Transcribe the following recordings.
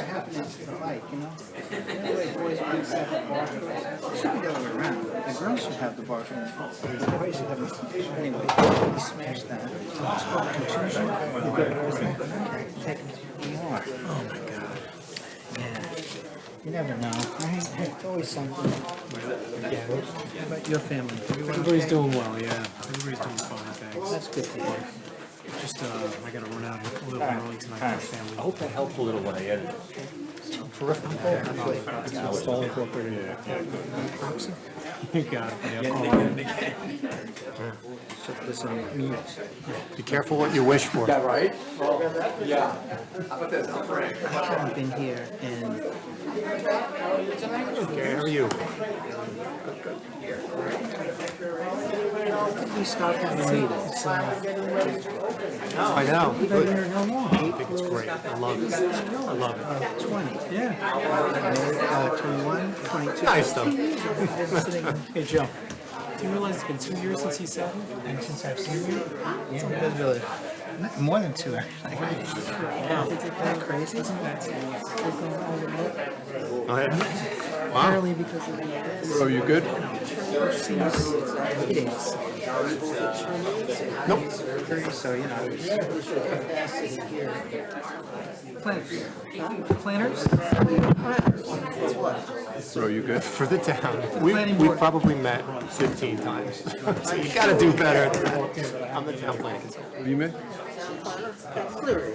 happening to the bike, you know? The way boys want to have the bar, it should be the other way around. The girls should have the bar, and the boys should have the. Anyway, he smashed that. Let's go contusion. Take him to the ER. Oh my God. Yeah. You never know, right? It's always something. Yeah. But your family, Everybody's doing well, yeah. Everybody's doing fine, thanks. That's good to hear. Just, I gotta run out a little early tonight for the family. I hope that helped a little when I edited. It's all incorporated. You got it. Yeah, call it. Put this on mute. Be careful what you wish for. Right? I haven't been here and Okay, how are you? we stopped having meetings. I know. We've been here how long? I think it's great. I love it. I love it. 20. Yeah. 21, 22. Nice though. Hey, Joe. Do you realize it's been 2 years since he said it? And since I've seen you, yeah, really. More than 2, actually. Yeah, isn't that crazy? Isn't that Go ahead. Wow. Apparently because of the Oh, you good? seems meetings. Nope. So, you know. Planners? Oh, you good? For the town. planning We've board. probably met 15 times. So you gotta do better. I'm the town planning consultant. What do you mean?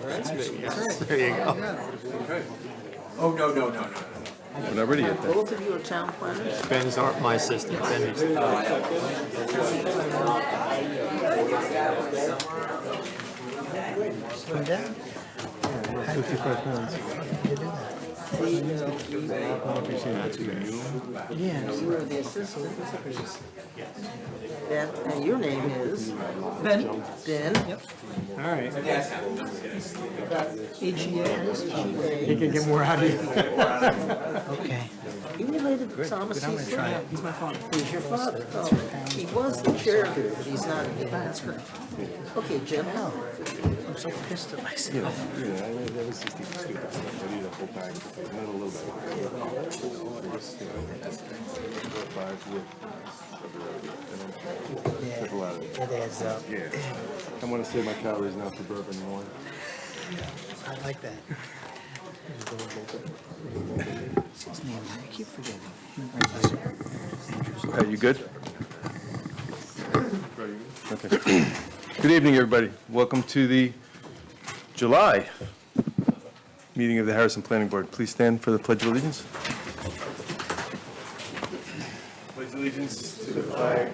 That's me, yes. There you go. Oh, no. We're not ready yet then. Both of you are town planners? Ben's my assistant. Ben is. From that? How did you do that? Yeah. You are the assistant. And your name is? Ben? Ben? Yep. All right. AGA. He can get more out of you. Okay. You related to Thomas I'm gonna Heath? try it. He's my father. He's your father? Oh, he was the chair here, but he's not anymore. That's correct. Okay, Jim. I'm so pissed at myself. Yeah, it adds up. I want to save my calories now for bourbon and wine. I like that. What's his name? I keep forgetting. Are you good? Okay. Good evening, everybody. Welcome to the July meeting of the Harrison Planning Board. Please stand for the Pledge of Allegiance. Pledge allegiance to the flag.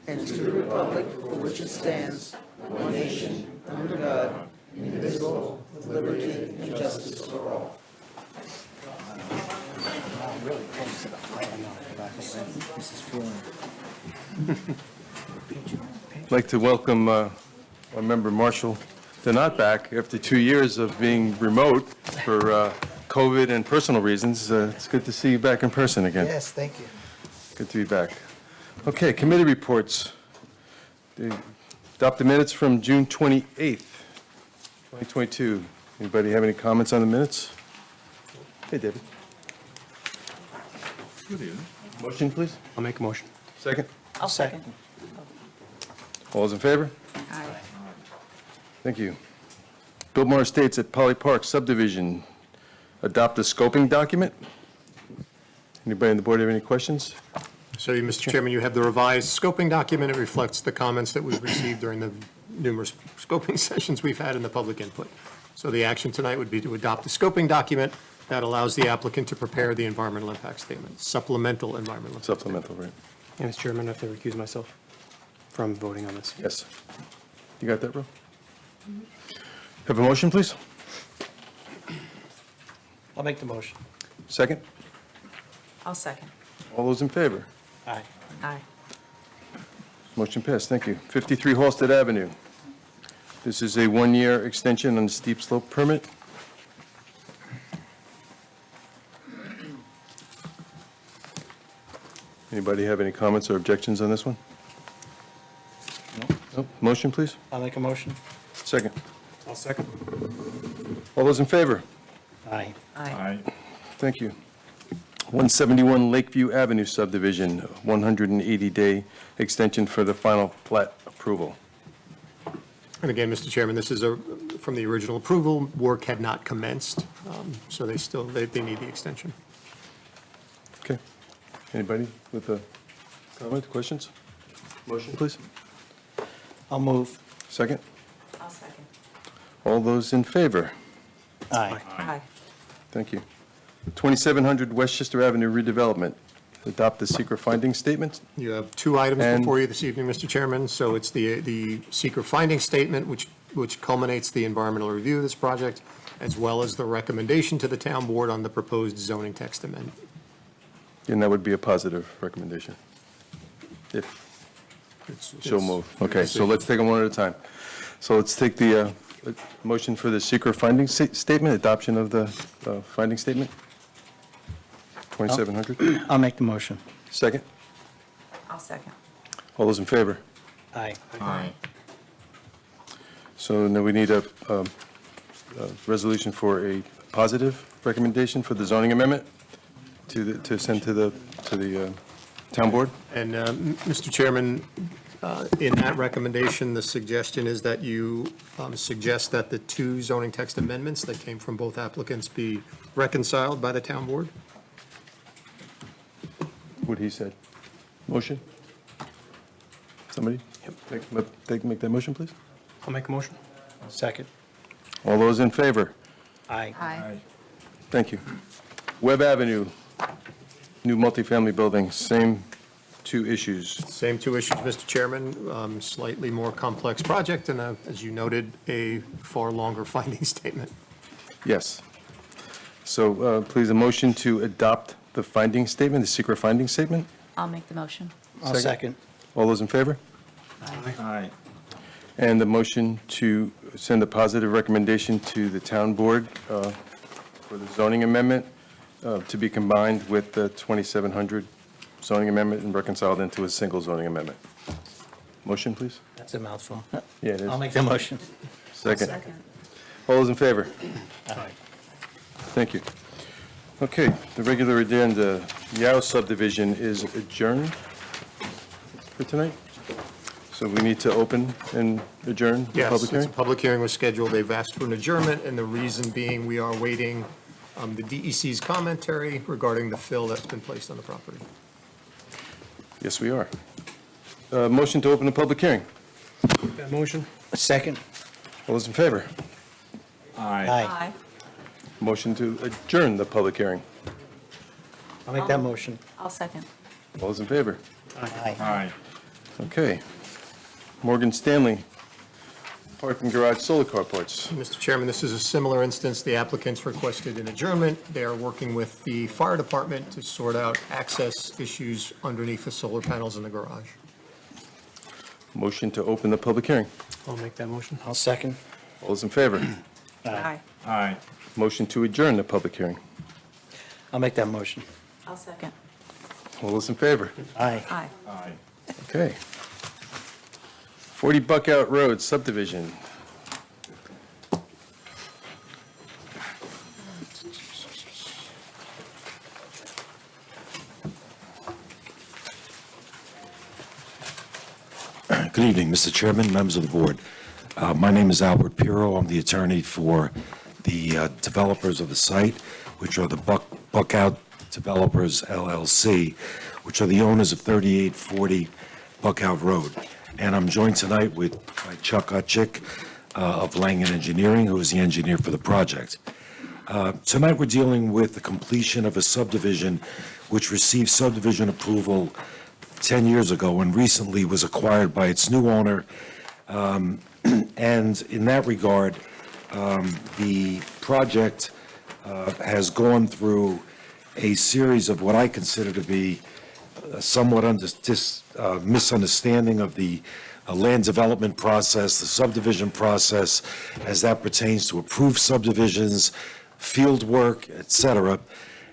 And to the republic for which it stands, one nation, under God, indivisible, with liberty and justice for all. I'm really close to the flag. This is feeling. I'd like to welcome our member Marshall Donat back after 2 years of being remote for COVID and personal reasons. It's good to see you back in person again. Yes, thank you. Good to be back. Okay, committee reports. Adopt the minutes from June 28th, 2022. Anybody have any comments on the minutes? Hey, David. Good evening. Motion, please? I'll make a motion. Second? I'll second. All those in favor? Aye. Thank you. Biltmore Estates at Poly Park subdivision. Adopt a scoping document. Anybody on the board have any questions? So, Mr. Chairman, you have the revised scoping document. It reflects the comments that we've received during the numerous scoping sessions we've had in the public input. So the action tonight would be to adopt the scoping document that allows the applicant to prepare the environmental impact statement, supplemental environmental impact statement. Supplemental, right? And, Mr. Chairman, I have to recuse myself from voting on this. Yes. You got that, Ro? Have a motion, please? I'll make the motion. Second? I'll second. All those in favor? Aye. Aye. Motion passed, thank you. 53 Halsted Avenue. This is a one-year extension on the steep slope permit. Anybody have any comments or objections on this one? No? Motion, please? I'll make a motion. Second. I'll second. All those in favor? Aye. Aye. Thank you. 171 Lakeview Avenue subdivision, 180-day extension for the final plat approval. And again, Mr. Chairman, this is from the original approval, work had not commenced, so they need the extension. Okay. Anybody with a comment, questions? Motion, please. I'll move. Second. I'll second. All those in favor? Aye. Aye. Thank you. 2700 Westchester Avenue redevelopment. Adopt the secret findings statement. You have two items And- before you this evening, Mr. Chairman. So it's the secret finding statement, which culminates the environmental review of this project, as well as the recommendation to the town board on the proposed zoning text amendment. And that would be a positive recommendation. If so move. Okay, so let's take them one at a time. So let's take the motion for the secret findings statement, adoption of the finding statement. 2700. I'll make the motion. Second. I'll second. All those in favor? Aye. So now we need a resolution for a positive recommendation for the zoning amendment to send to the town board. And, Mr. Chairman, in that recommendation, the suggestion is that you suggest that the two zoning text amendments that came from both applicants be reconciled by the town board. What he said. Motion? Somebody? Make that motion, please. I'll make a motion. Second. All those in favor? Aye. Aye. Thank you. Webb Avenue, new multifamily building, same two issues. Same two issues, Mr. Chairman, slightly more complex project, and as you noted, a far longer finding statement. Yes. So please, a motion to adopt the finding statement, the secret finding statement. I'll make the motion. I'll second. All those in favor? Aye. And the motion to send a positive recommendation to the town board for the zoning amendment to be combined with the 2700 zoning amendment and reconciled into a single zoning amendment. Motion, please? That's a mouthful. Yeah, it is. I'll make the motion. Second. All those in favor? Aye. Thank you. Okay, the regular agenda, Yao subdivision is adjourned for tonight. So we need to open and adjourn the Yes, public it's a hearing? public hearing was scheduled. They've asked for an adjournment, and the reason being, we are waiting the DEC's commentary regarding the fill that's been placed on the property. Yes, we are. Motion to open the public hearing. Motion. Second. All those in favor? Aye. Aye. Motion to adjourn the public hearing. I'll make that motion. I'll second. All those in favor? Aye. Aye. Okay. Morgan Stanley, parking garage solar carports. Mr. Chairman, this is a similar instance. The applicants requested an adjournment. They are working with the fire department to sort out access issues underneath the solar panels in the garage. Motion to open the public hearing. I'll make that motion. I'll second. All those in favor? Aye. Aye. Motion to adjourn the public hearing. I'll make that motion. I'll second. All those in favor? Aye. Aye. Aye. Okay. 40 Buckout Road subdivision. Good evening, Mr. Chairman, members of the board. My name is Albert Pirro. I'm the attorney for the developers of the site, which are the Buckout Developers LLC, which are the owners of 3840 Buckout Road. And I'm joined tonight by Chuck Utchik of Langen Engineering, who is the engineer for the project. Tonight, we're dealing with the completion of a subdivision which received subdivision approval 10 years ago and recently was acquired by its new owner. And in that regard, the project has gone through a series of what I consider to be somewhat misunderstanding of the land development process, the subdivision process, as that pertains to approved subdivisions, field work, et cetera,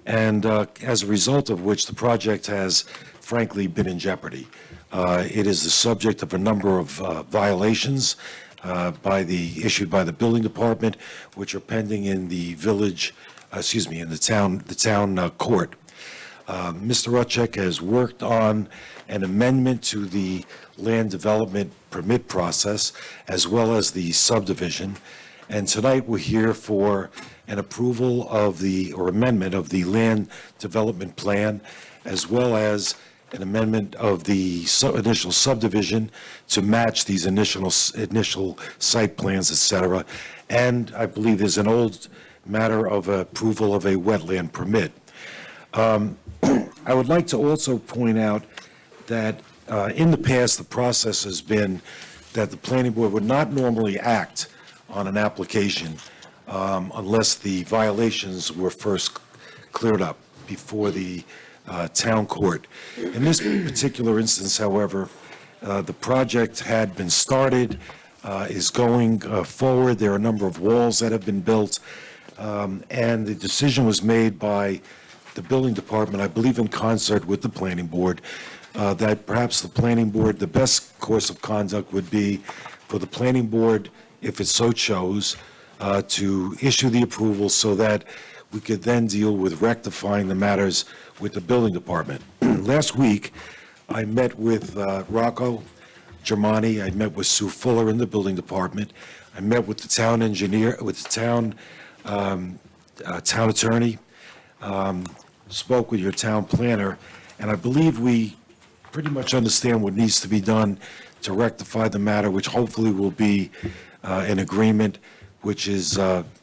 and as a result of which the project has frankly been in jeopardy. It is the subject of a number of violations issued by the building department, which are pending in the in the town court. Mr. Rutchek has worked on an amendment to the land development permit process, as well as the subdivision. And tonight, we're here for an approval of or amendment of the land development plan, as well as an amendment of the initial subdivision to match these initial site plans, et cetera. And I believe there's an old matter of approval of a wetland permit. I would like to also point out that in the past, the process has been that the planning board would not normally act on an application unless the violations were first cleared up before the town court. In this particular instance, however, the project had been started, is going forward. There are a number of walls that have been built, and the decision was made by the building department, I believe in concert with the planning board, that perhaps the planning board, the best course of conduct would be for the planning board, if it so chose, to issue the approval so that we could then deal with rectifying the matters with the building department. Last week, I met with Rocco Germani, I met with Sue Fuller in the building department, I met with the town engineer, with the town attorney, spoke with your town planner, and I believe we pretty much understand what needs to be done to rectify the matter, which hopefully will be an agreement which is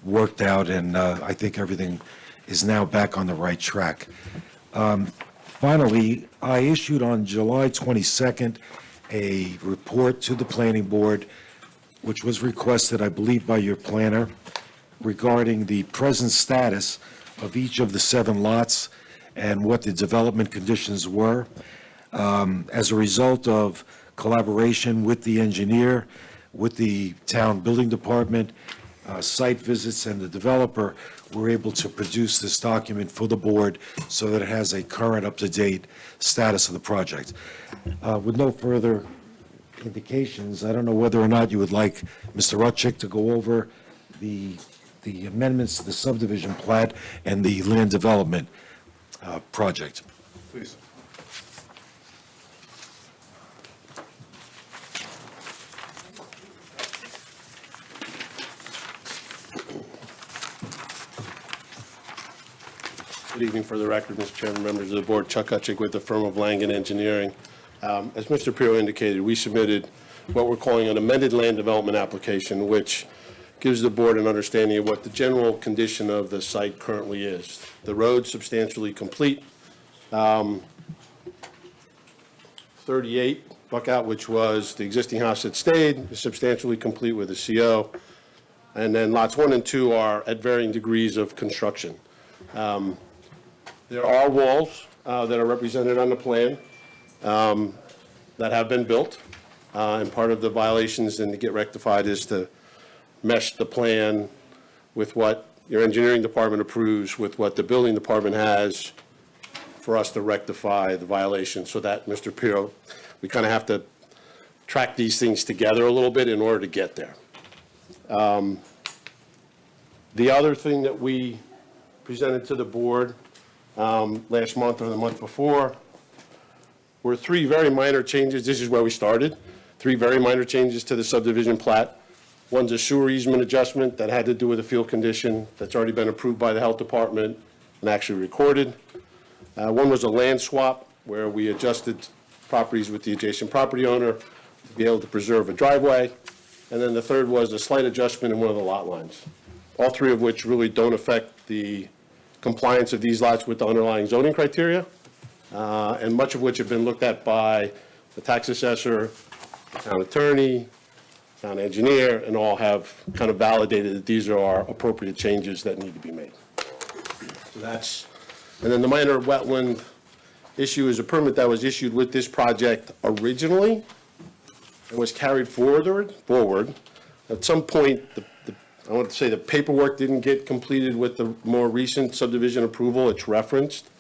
worked out, and I think everything is now back on the right track. Finally, I issued on July 22nd a report to the planning board, which was requested, I believe, by your planner, regarding the present status of each of the 7 lots and what the development conditions were. As a result of collaboration with the engineer, with the town building department, site visits, and the developer, we're able to produce this document for the board so that it has a current, up-to-date status of the project. With no further indications, I don't know whether or not you would like Mr. Rutchik to go over the amendments to the subdivision plat and the land development project. Please. Good evening. For the record, Mr. Chairman, members of the board, Chuck Hutchig with the firm of Langen Engineering. As Mr. Pirro indicated, we submitted what we're calling an amended land development application, which gives the board an understanding of what the general condition of the site currently is. The road's substantially complete. 38 Buckout, which was the existing house that stayed, is substantially complete with a CO. And then lots 1 and 2 are at varying degrees of construction. There are walls that are represented on the plan that have been built. And part of the violations and to get rectified is to mesh the plan with what your engineering department approves with what the building department has for us to rectify the violation. So that, Mr. Pirro, we kind of have to track these things together a little bit in order to get there. The other thing that we presented to the board last month or the month before were 3 very minor changes. This is where we started. 3 very minor changes to the subdivision plat. One's a sewer easement adjustment that had to do with a field condition that's already been approved by the health department and actually recorded. One was a land swap where we adjusted properties with the adjacent property owner to be able to preserve a driveway. And then the third was a slight adjustment in one of the lot lines. All 3 of which really don't affect the compliance of these lots with the underlying zoning criteria, and much of which have been looked at by the tax assessor, the town attorney, town engineer, and all have kind of validated that these are our appropriate changes that need to be made. So that's, and then the minor wetland issue is a permit that was issued with this project originally and was carried forward. At some point, I want to say the paperwork didn't get completed with the more recent subdivision approval. It's referenced,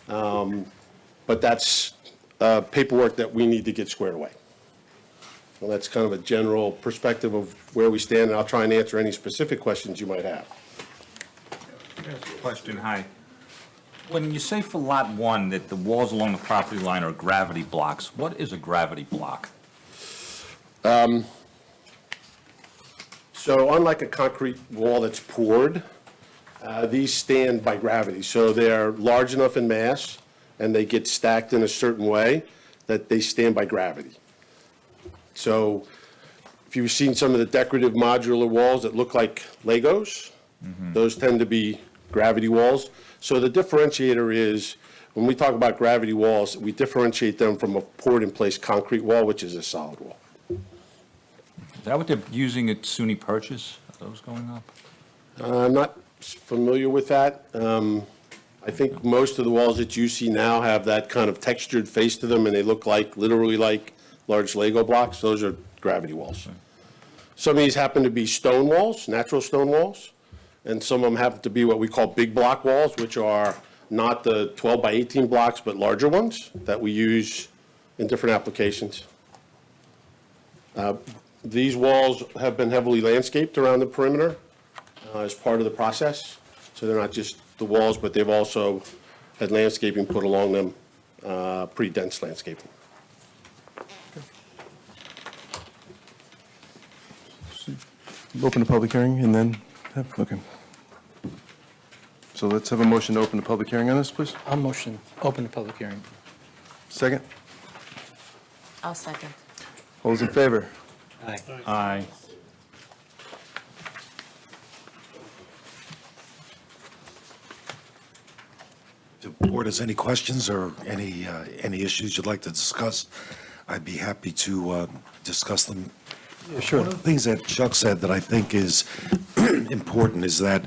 but that's paperwork that we need to get squared away. Well, that's kind of a general perspective of where we stand, and I'll try and answer any specific questions you might have. Question, hi. When you say for Lot 1 that the walls along the property line are gravity blocks, what is a gravity block? So unlike a concrete wall that's poured, these stand by gravity. So they're large enough in mass, and they get stacked in a certain way that they stand by gravity. So if you've seen some of the decorative modular walls that look like Legos, those tend to be gravity walls. So the differentiator is, when we talk about gravity walls, we differentiate them from a poured-in-place concrete wall, which is a solid wall. Is that what they're using at SUNY Purchase? Are those going up? I'm not familiar with that. I think most of the walls that you see now have that kind of textured face to them, and they look like, literally like large Lego blocks. Those are gravity walls. Some of these happen to be stone walls, natural stone walls, and some of them happen to be what we call big block walls, which are not the 12 by 18 blocks, but larger ones that we use in different applications. These walls have been heavily landscaped around the perimeter as part of the process. So they're not just the walls, but they've also had landscaping put along them, pretty dense landscaping. Open the public hearing and then, okay. So let's have a motion to open the public hearing on this, please. I'll motion, open the public hearing. Second? I'll second. All those in favor? Aye. Aye. If the board has any questions or any issues you'd like to discuss, I'd be happy to discuss them. Sure. One of the things that Chuck said that I think is important is that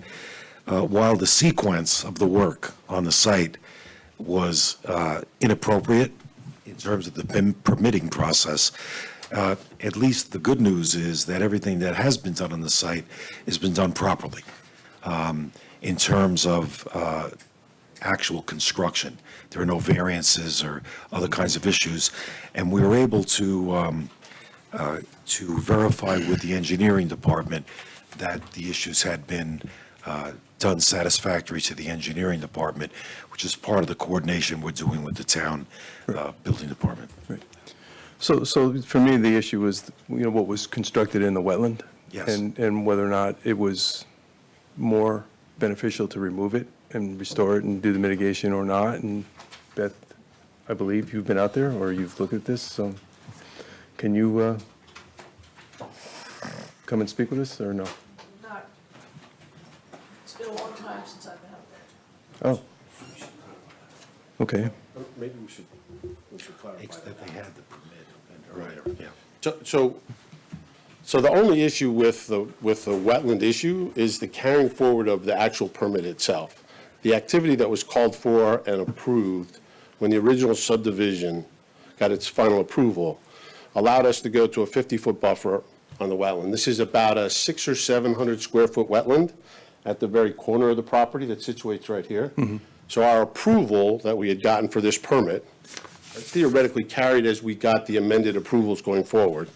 while the sequence of the work on the site was inappropriate in terms of the permitting process, at least the good news is that everything that has been done on the site has been done properly in terms of actual construction. There are no variances or other kinds of issues, and we were able to verify with the engineering department that the issues had been done satisfactory to the engineering department, which is part of the coordination we're doing with the town building department. Right. So for me, the issue was, what was constructed in the wetland? Yes. And whether or not it was more beneficial to remove it and restore it and do the mitigation or not. And Beth, I believe you've been out there or you've looked at this, so can you come and speak with us or no? Not, it's been a long time since I've been out there. Oh. Okay. Maybe we should clarify that. That they had the permit earlier, yeah. So the only issue with the wetland issue is the carrying forward of the actual permit itself. The activity that was called for and approved when the original subdivision got its final approval allowed us to go to a 50-foot buffer on the wetland. This is about a 600 or 700 square foot wetland at the very corner of the property that situates right here. So our approval that we had gotten for this permit, theoretically carried as we got the amended approvals going forward,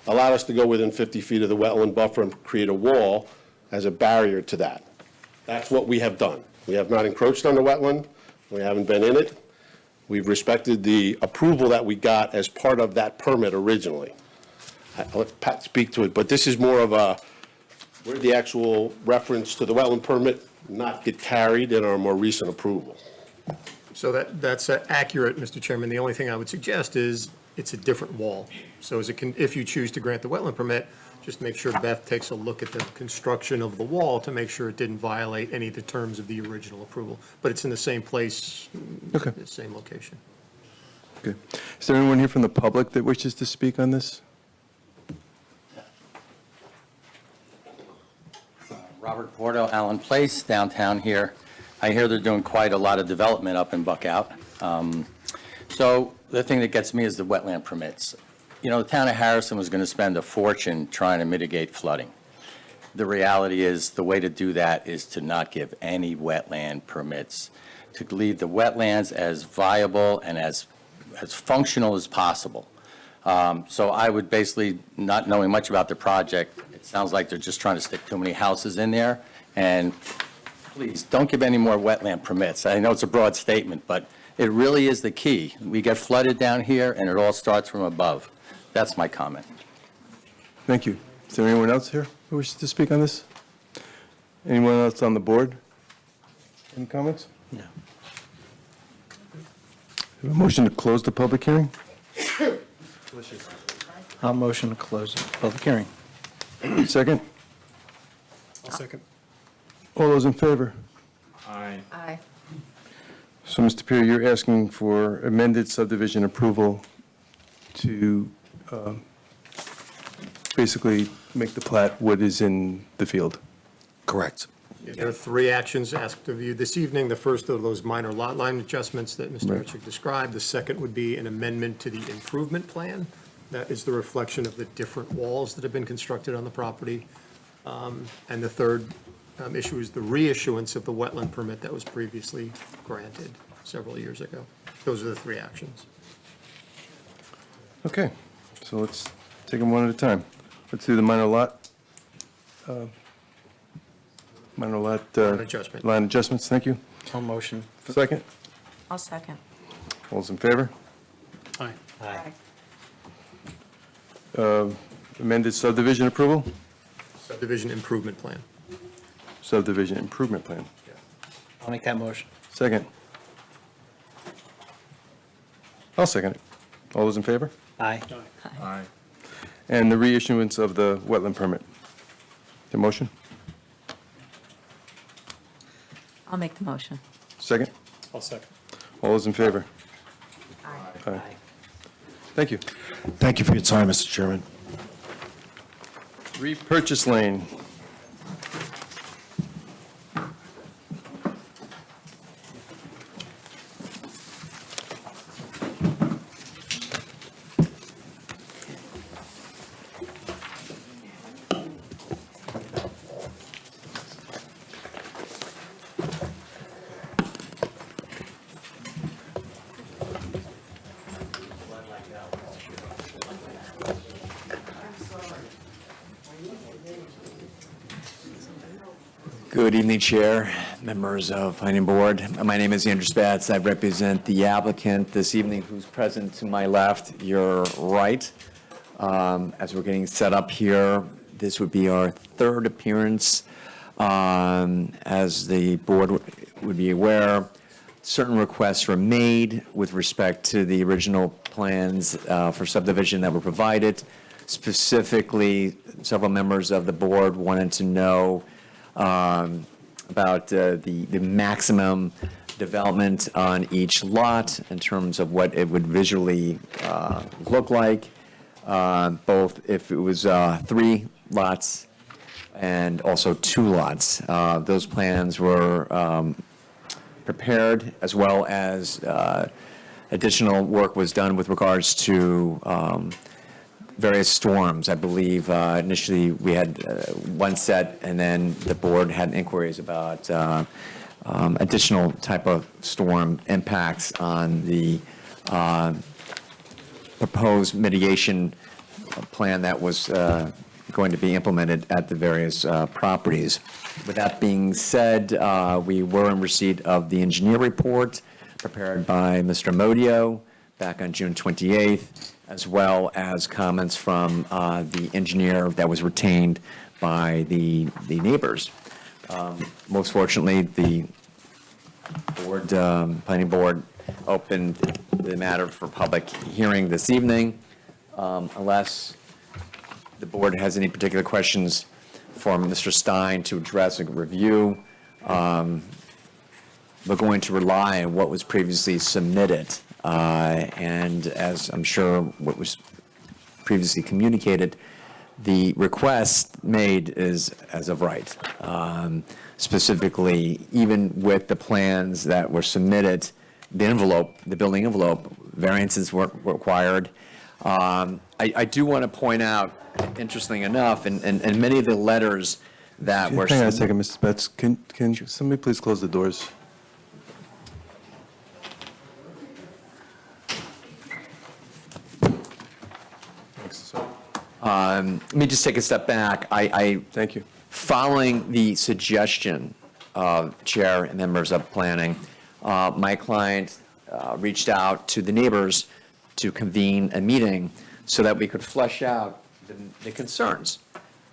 allowed us to go within 50 feet of the wetland buffer and create a wall as a barrier to that. That's what we have done. We have not encroached on the wetland. We haven't been in it. We've respected the approval that we got as part of that permit originally. I'll let Pat speak to it, but this is more of a, where the actual reference to the wetland permit not get carried in our more recent approval. So that's accurate, Mr. Chairman. The only thing I would suggest is it's a different wall. So if you choose to grant the wetland permit, just make sure Beth takes a look at the construction of the wall to make sure it didn't violate any of the terms of the original approval. But it's in the same place, Okay. the same location. Good. Is there anyone here from the public that wishes to speak on this? Robert Porto, Allen Place, downtown here. I hear they're doing quite a lot of development up in Buckout. So the thing that gets me is the wetland permits. The town of Harrison was going to spend a fortune trying to mitigate flooding. The reality is, the way to do that is to not give any wetland permits, to leave the wetlands as viable and as functional as possible. So I would basically, not knowing much about the project, it sounds like they're just trying to stick too many houses in there. And please, don't give any more wetland permits. I know it's a broad statement, but it really is the key. We get flooded down here, and it all starts from above. That's my comment. Thank you. Is there anyone else here who wishes to speak on this? Anyone else on the board? Any comments? No. Have a motion to close the public hearing? I'll motion to close the public hearing. Second? I'll second. All those in favor? Aye. So, Mr. Pier, you're asking for amended subdivision approval to basically make the plat what is in the field? Correct. There are three actions asked of you this evening. The first of those minor lot line adjustments that Mr. Right. Ehrlich described. The second would be an amendment to the improvement plan. That is the reflection of the different walls that have been constructed on the property. And the third issue is the reissuance of the wetland permit that was previously granted several years ago. Those are the three actions. Okay, so let's take them one at a time. Let's do the minor lot. Line adjustment. Line adjustments, thank you. I'll motion. Second? I'll second. All those in favor? Aye. Aye. Amended subdivision approval? Subdivision improvement plan. Subdivision improvement plan. I'll make that motion. Second? I'll second it. All those in favor? Aye. Aye. And the reissuance of the wetland permit. The motion? I'll make the motion. Second? I'll second. All those in favor? Aye. Aye. Thank you. Thank you for your time, Mr. Chairman. Repurchase lane. Good evening, Chair, members of Planning Board. My name is Andrew Spatz. I represent the applicant this evening who's present to my left, your right. As we're getting set up here, this would be our third appearance. As the board would be aware, certain requests were made with respect to the original plans for subdivision that were provided. Specifically, several members of the board wanted to know about the maximum development on each lot in terms of what it would visually look like, both if it was 3 lots and also 2 lots. Those plans were prepared, as well as additional work was done with regards to various storms. I believe initially we had one set, and then the board had inquiries about additional type of storm impacts on the proposed mitigation plan that was going to be implemented at the various properties. With that being said, we were in receipt of the engineer report prepared by Mr. Modio back on June 28th, as well as comments from the engineer that was retained by the neighbors. Most fortunately, the board, planning board opened the matter for public hearing this evening. Unless the board has any particular questions for Mr. Stein to address and review, we're going to rely on what was previously submitted. And as I'm sure what was previously communicated, the request made is as of right. Specifically, even with the plans that were submitted, the envelope, the building envelope, variances weren't required. I do want to point out, interesting enough, in many of the letters that were. Hang on a second, Mr. Betts. Can somebody please close the doors? Let me just take a step back. Thank you. Following the suggestion of Chair and members of Planning, my client reached out to the neighbors to convene a meeting so that we could flesh out the concerns.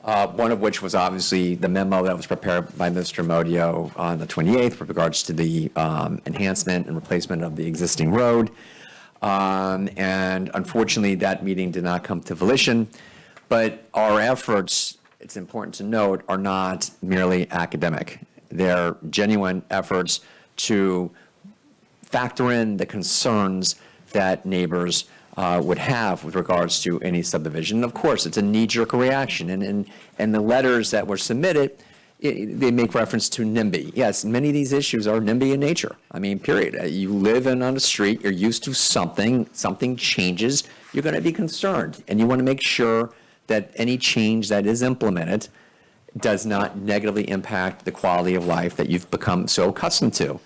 One of which was obviously the memo that was prepared by Mr. Modio on the 28th with regards to the enhancement and replacement of the existing road. And unfortunately, that meeting did not come to volition. But our efforts, it's important to note, are not merely academic. They're genuine efforts to factor in the concerns that neighbors would have with regards to any subdivision. And of course, it's a knee-jerk reaction. And the letters that were submitted, they make reference to NIMBY. Yes, many of these issues are NIMBY in nature. I mean, period. You live on the street, you're used to something changes, you're going to be concerned. And you want to make sure that any change that is implemented does not negatively impact the quality of life that you've become so accustomed to.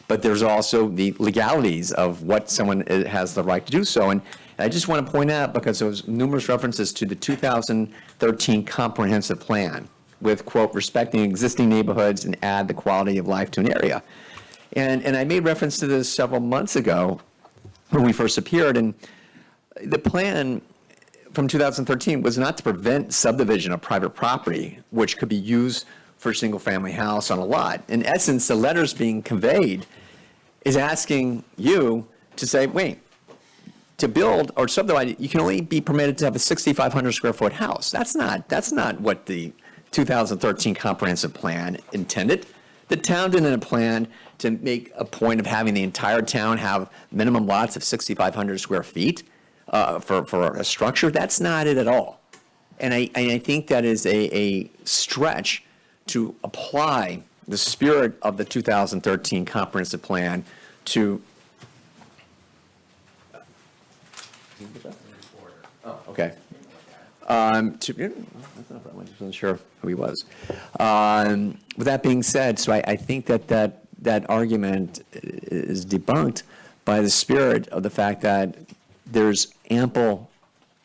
But there's also the legalities of what someone has the right to do so. And I just want to point out, because there was numerous references to the 2013 comprehensive plan with, quote, respecting existing neighborhoods and add the quality of life to an area. And I made reference to this several months ago when we first appeared. And the plan from 2013 was not to prevent subdivision of private property, which could be used for a single-family house on a lot. In essence, the letters being conveyed is asking you to say, wait, to build or subdivide, you can only be permitted to have a 6,500 square foot house. That's not what the 2013 comprehensive plan intended. The town didn't plan to make a point of having the entire town have minimum lots of 6,500 square feet for a structure. That's not it at all. And I think that is a stretch to apply the spirit of the 2013 comprehensive plan to. Oh, okay. I wasn't sure who he was. With that being said, so I think that argument is debunked by the spirit of the fact that there's ample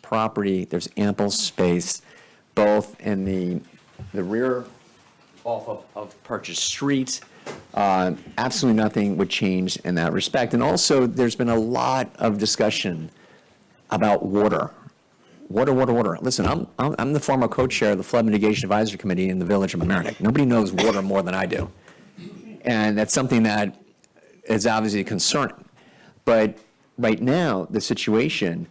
property, there's ample space, both in the rear off of Purchase Street. Absolutely nothing would change in that respect. And also, there's been a lot of discussion about water. Water. Listen, I'm the former co-chair of the Flood Mitigation Advisory Committee in the Village of Mamaroneck. Nobody knows water more than I do. And that's something that is obviously concerning. But right now, the situation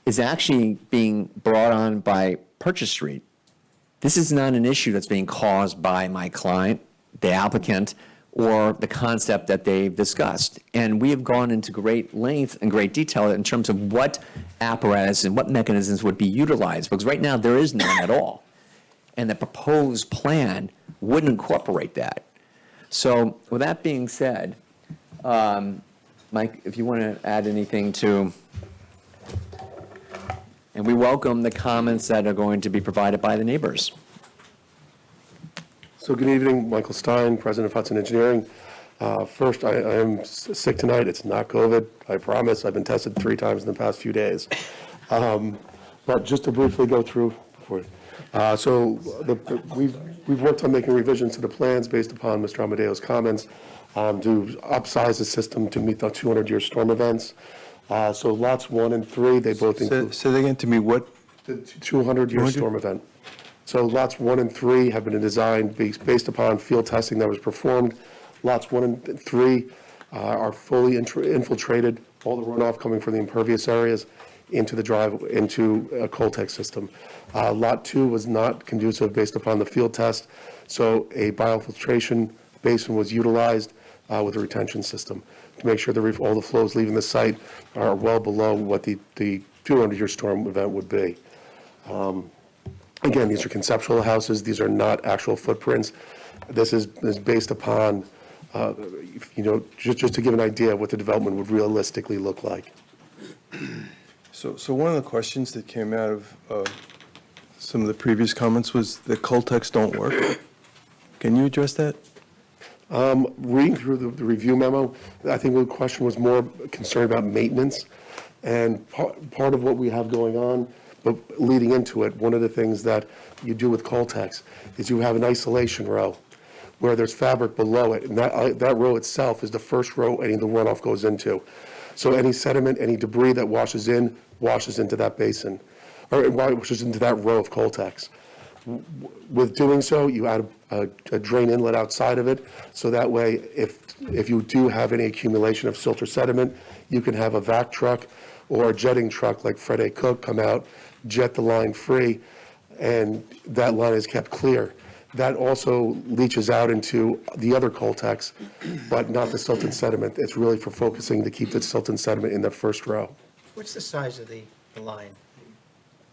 is actually being brought on by Purchase Street. This is not an issue that's being caused by my client, the applicant, or the concept that they've discussed. And we have gone into great length and great detail in terms of what apparatus and what mechanisms would be utilized, because right now there is none at all. And the proposed plan would incorporate that. So with that being said, Mike, if you want to add anything to, and we welcome the comments that are going to be provided by the neighbors. So good evening, Michael Stein, President of Hudson Engineering. First, I am sick tonight. It's not COVID, I promise. I've been tested 3 times in the past few days. But just to briefly go through, we've worked on making revisions to the plans based upon Mr. Amadeo's comments to upsize the system to meet the 200-year storm events. So lots 1 and 3, they both include. Say that again to me, what? The 200-year storm event. So lots 1 and 3 have been designed based upon field testing that was performed. Lots 1 and 3 are fully infiltrated, all the runoff coming from the impervious areas into the into a Coltex system. Lot 2 was not conducive based upon the field test, so a biofiltration basin was utilized with a retention system to make sure that all the flows leaving the site are well below what the 200-year storm event would be. Again, these are conceptual houses. These are not actual footprints. This is based upon, just to give an idea of what the development would realistically look like. So one of the questions that came out of some of the previous comments was the Coltex don't work. Can you address that? Reading through the review memo, I think the question was more concerned about maintenance. And part of what we have going on, But leading into it, one of the things that you do with Coltex is you have an isolation row where there's fabric below it, and that row itself is the first row any of the runoff goes into. So any sediment, any debris that washes into that basin, or washes into that row of Coltex. With doing so, you add a drain inlet outside of it, so that way, if you do have any accumulation of silt or sediment, you can have a vac truck or a jetting truck like Fred A. Cook come out, jet the line free, and that line is kept clear. That also leaches out into the other Coltex, but not the silt and sediment. It's really for focusing to keep the silt and sediment in the first row. What's the size of the line,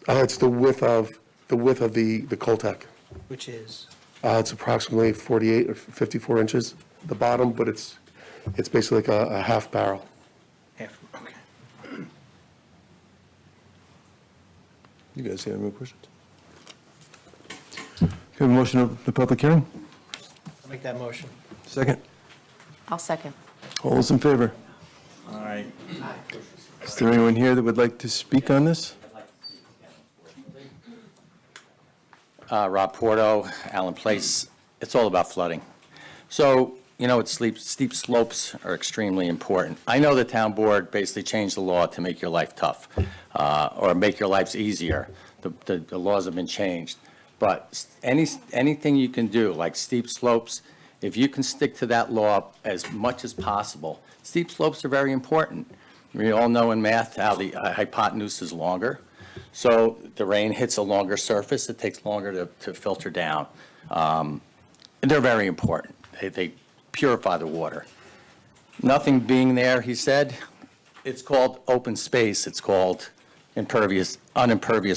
It's the width of the Coltec. which is? It's approximately 48 or 54 inches, the bottom, but it's basically like a half barrel. Half, okay. You guys have any more questions? Can we have a motion of the public hearing? I'll make that motion. Second. I'll second. All those in favor? Aye. Is there anyone here that would like to speak on this? Rob Porto, Allen Place, it's all about flooding. So, steep slopes are extremely important. I know the town board basically changed the law to make your life tough, or make your lives easier. The laws have been changed. But anything you can do, like steep slopes, if you can stick to that law as much as possible, steep slopes are very important. We all know in math how the hypotenuse is longer. So the rain hits a longer surface, it takes longer to filter down. And they're very important. They purify the water. Nothing being there, he said, it's called open space. It's called unimpervious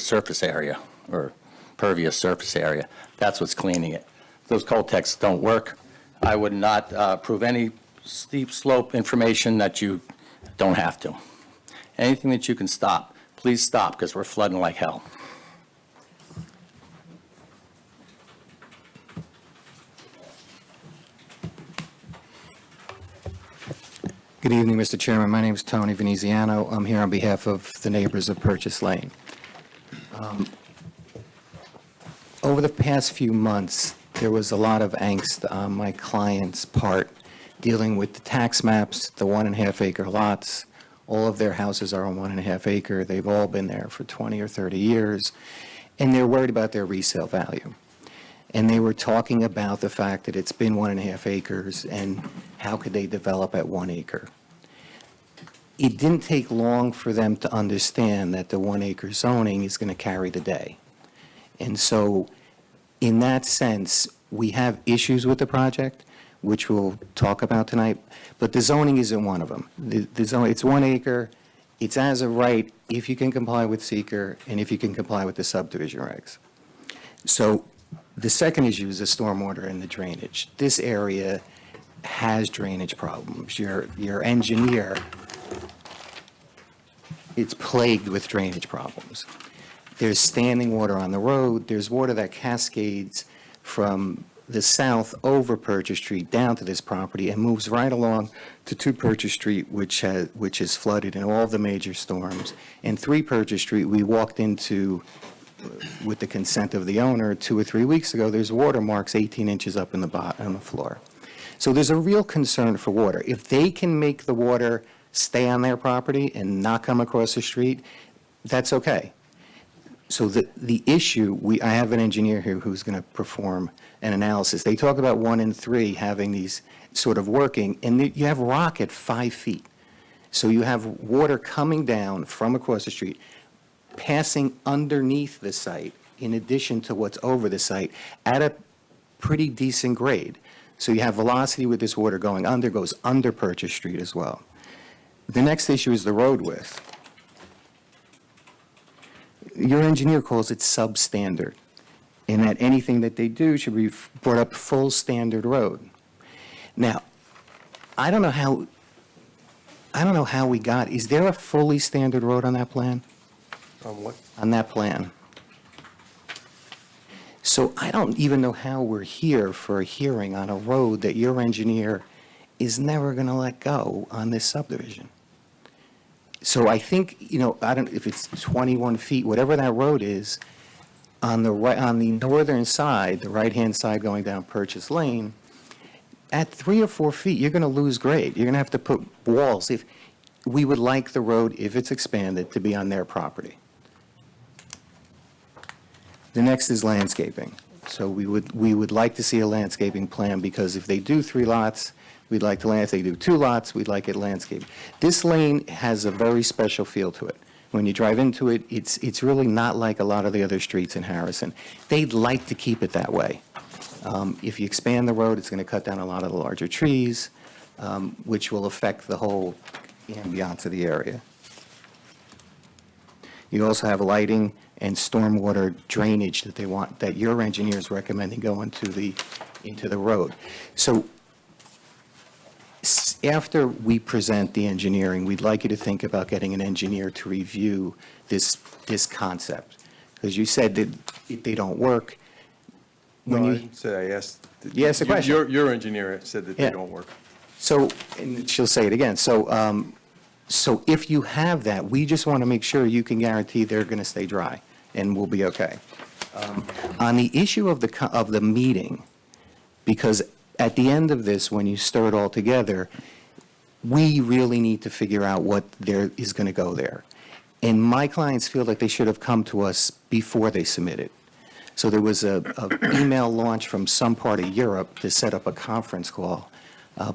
surface area, or pervious surface area. That's what's cleaning it. Those Coltex don't work. I would not approve any steep slope information that you don't have to. Anything that you can stop, please stop, because we're flooding like hell. Good evening, Mr. Chairman. My name is Tony Veneziano. I'm here on behalf of the neighbors of Purchase Lane. Over the past few months, there was a lot of angst on my client's part dealing with the tax maps, the 1.5 acre lots. All of their houses are on 1.5 acre. They've all been there for 20 or 30 years, and they're worried about their resale value. And they were talking about the fact that it's been 1.5 acres, and how could they develop at 1 acre? It didn't take long for them to understand that the 1 acre zoning is going to carry the day. And so, in that sense, we have issues with the project, which we'll talk about tonight, but the zoning isn't one of them. The zone, it's 1 acre, it's as of right if you can comply with seeker and if you can comply with the subdivision regs. So, the second issue is the stormwater and the drainage. This area has drainage problems. Your engineer, it's plagued with drainage problems. There's standing water on the road. There's water that cascades from the south over Purchase Street down to this property and moves right along to 2 Purchase Street, which is flooded in all the major storms. And 3 Purchase Street, we walked into, with the consent of the owner, 2 or 3 weeks ago, there's water marks 18 inches up in on the floor. So there's a real concern for water. If they can make the water stay on their property and not come across the street, that's okay. So the issue, I have an engineer here who's going to perform an analysis. They talk about 1 and 3 having these sort of working, and you have rock at 5 feet. So you have water coming down from across the street, passing underneath the site, in addition to what's over the site, at a pretty decent grade. So you have velocity with this water going under, goes under Purchase Street as well. The next issue is the road width. Your engineer calls it substandard, in that anything that they do should be brought up full standard road. Now, I don't know how we got, is there a fully standard road on that plan? On what? On that plan. So I don't even know how we're here for a hearing on a road that your engineer is never going to let go on this subdivision. So I think, I don't, if it's 21 feet, whatever that road is, on the right, on the northern side, the right-hand side going down Purchase Lane, at 3 or 4 feet, you're going to lose grade. You're going to have to put walls. If, we would like the road, if it's expanded, to be on their property. The next is landscaping. So we would like to see a landscaping plan, because if they do 3 lots, we'd like to if they do 2 lots, we'd like it landscaped. This lane has a very special feel to it. When you drive into it, it's really not like a lot of the other streets in Harrison. They'd like to keep it that way. If you expand the road, it's going to cut down a lot of the larger trees, which will affect the whole ambiance of the area. You also have lighting and stormwater drainage that they want, that your engineers recommending go into the road. So after we present the engineering, we'd like you to think about getting an engineer to review this concept. Because you said that they don't work. When No, I you, didn't say, I asked. You asked the question. Your engineer said that Yeah. they don't work. so, and she'll say it again, so if you have that, we just want to make sure you can guarantee they're going to stay dry, and we'll be okay. On the issue of the meeting, because at the end of this, when you stir it all together, we really need to figure out what there is going to go there. And my clients feel like they should have come to us before they submitted. So there was a email launch from some part of Europe to set up a conference call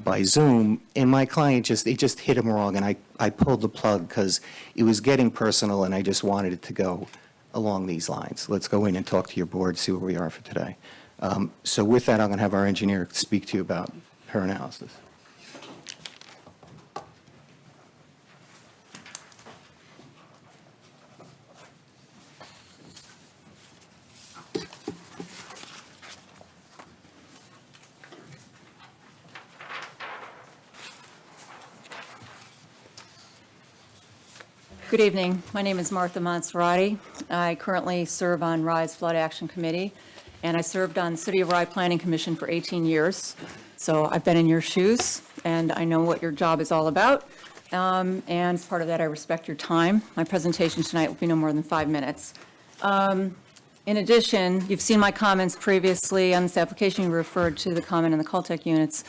by Zoom, and my client it just hit him wrong, and I pulled the plug because it was getting personal, and I just wanted it to go along these lines. Let's go in and talk to your board, see where we are for today. So with that, I'm going to have our engineer speak to you about her analysis. Good evening. My name is Martha Monserrati. I currently serve on RISE Flood Action Committee, and I served on the City of Rye Planning Commission for 18 years. So I've been in your shoes, and I know what your job is all about. And as part of that, I respect your time. My presentation tonight will be no more than 5 minutes. In addition, you've seen my comments previously on this application. You referred to the comment on the Caltech units.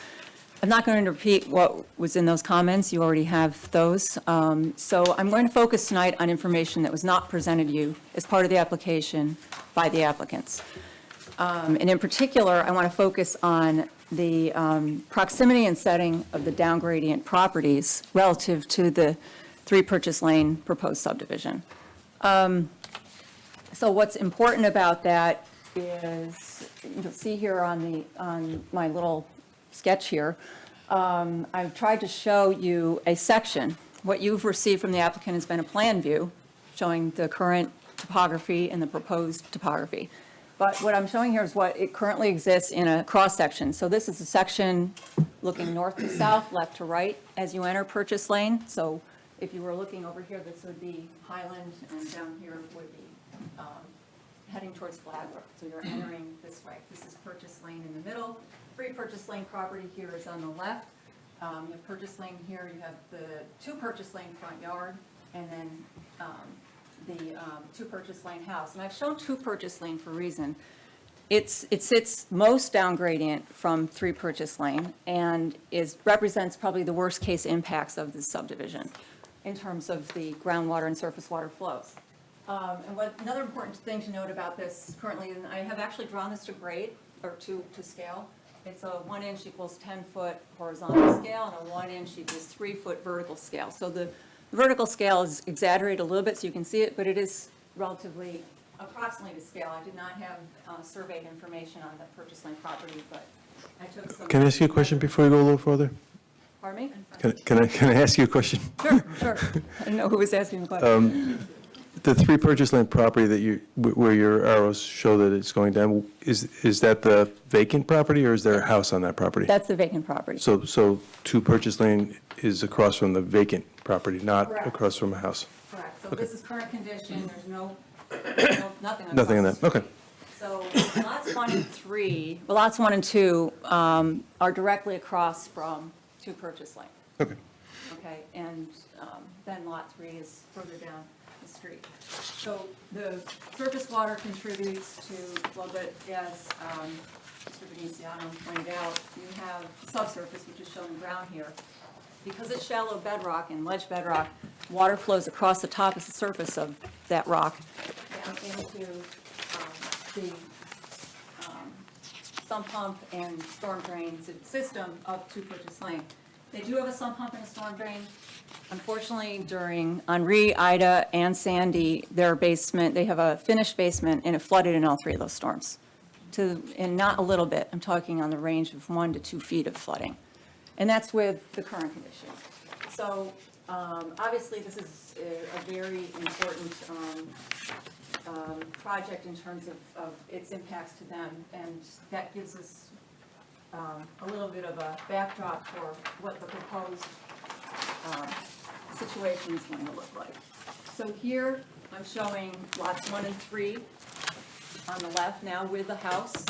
I'm not going to repeat what was in those comments. You already have those. So I'm going to focus tonight on information that was not presented to you as part of the application by the applicants. And in particular, I want to focus on the proximity and setting of the down gradient properties relative to the 3 Purchase Lane proposed subdivision. So what's important about that is, you'll see here on my little sketch here, I've tried to show you a section. What you've received from the applicant has been a plan view showing the current topography and the proposed topography. But what I'm showing here is what it currently exists in a cross-section. So this is a section looking north to south, left to right as you enter Purchase Lane. So if you were looking over here, this would be Highland, and down here would be heading towards Flagler. So you're entering this way. This is Purchase Lane in the middle. 3 Purchase Lane property here is on the left. You have Purchase Lane here. You have the 2 Purchase Lane front yard, and then the 2 Purchase Lane house. And I've shown 2 Purchase Lane for a reason. It sits most down gradient from 3 Purchase Lane and represents probably the worst case impacts of this subdivision in terms of the groundwater and surface water flows. And another important thing to note about this currently, and I have actually drawn this to grade, or to scale. It's a 1 inch equals 10-foot horizontal scale, and a 1 inch equals 3-foot vertical scale. So the vertical scale is exaggerated a little bit so you can see it, but it is relatively approximately to scale. I did not have surveyed information on the Purchase Lane property, but I took some. Can I ask you a question before you go a little further? Pardon me? Can I ask you a question? Sure. I didn't know who was asking the question. The 3 Purchase Lane property that where your arrows show that it's going down, is that the vacant property, or is there a house on that property? That's the vacant property. So 2 Purchase Lane is across from the vacant property, not Correct. across from a house? Correct. So this is current condition. There's nothing on Nothing in across that, the okay. street. So lots 1 and 3, well, lots 1 and 2 are directly across from 2 Purchase Lane. Okay. okay? And then Lot 3 is further down the street. So the surface water contributes to flow, but as Mr. Venetiano pointed out, you have subsurface, which is shown in brown here. Because it's shallow bedrock and ledge bedrock, water flows across the top of the surface of that rock down into the sump pump and storm drain system of Two Purchase Lane. They do have a sump pump and a storm drain. Unfortunately, during Henri, Ida, and Sandy, their basement, they have a finished basement, and it flooded in all three of those storms. And not a little bit, I'm talking on the range of 1 to 2 feet of flooding. And that's with the current condition. So obviously, this is a very important project in terms of its impacts to them, and that gives us a little bit of a backdrop for what the proposed situation is going to look like. So here, I'm showing lots 1 and 3 on the left now with the house.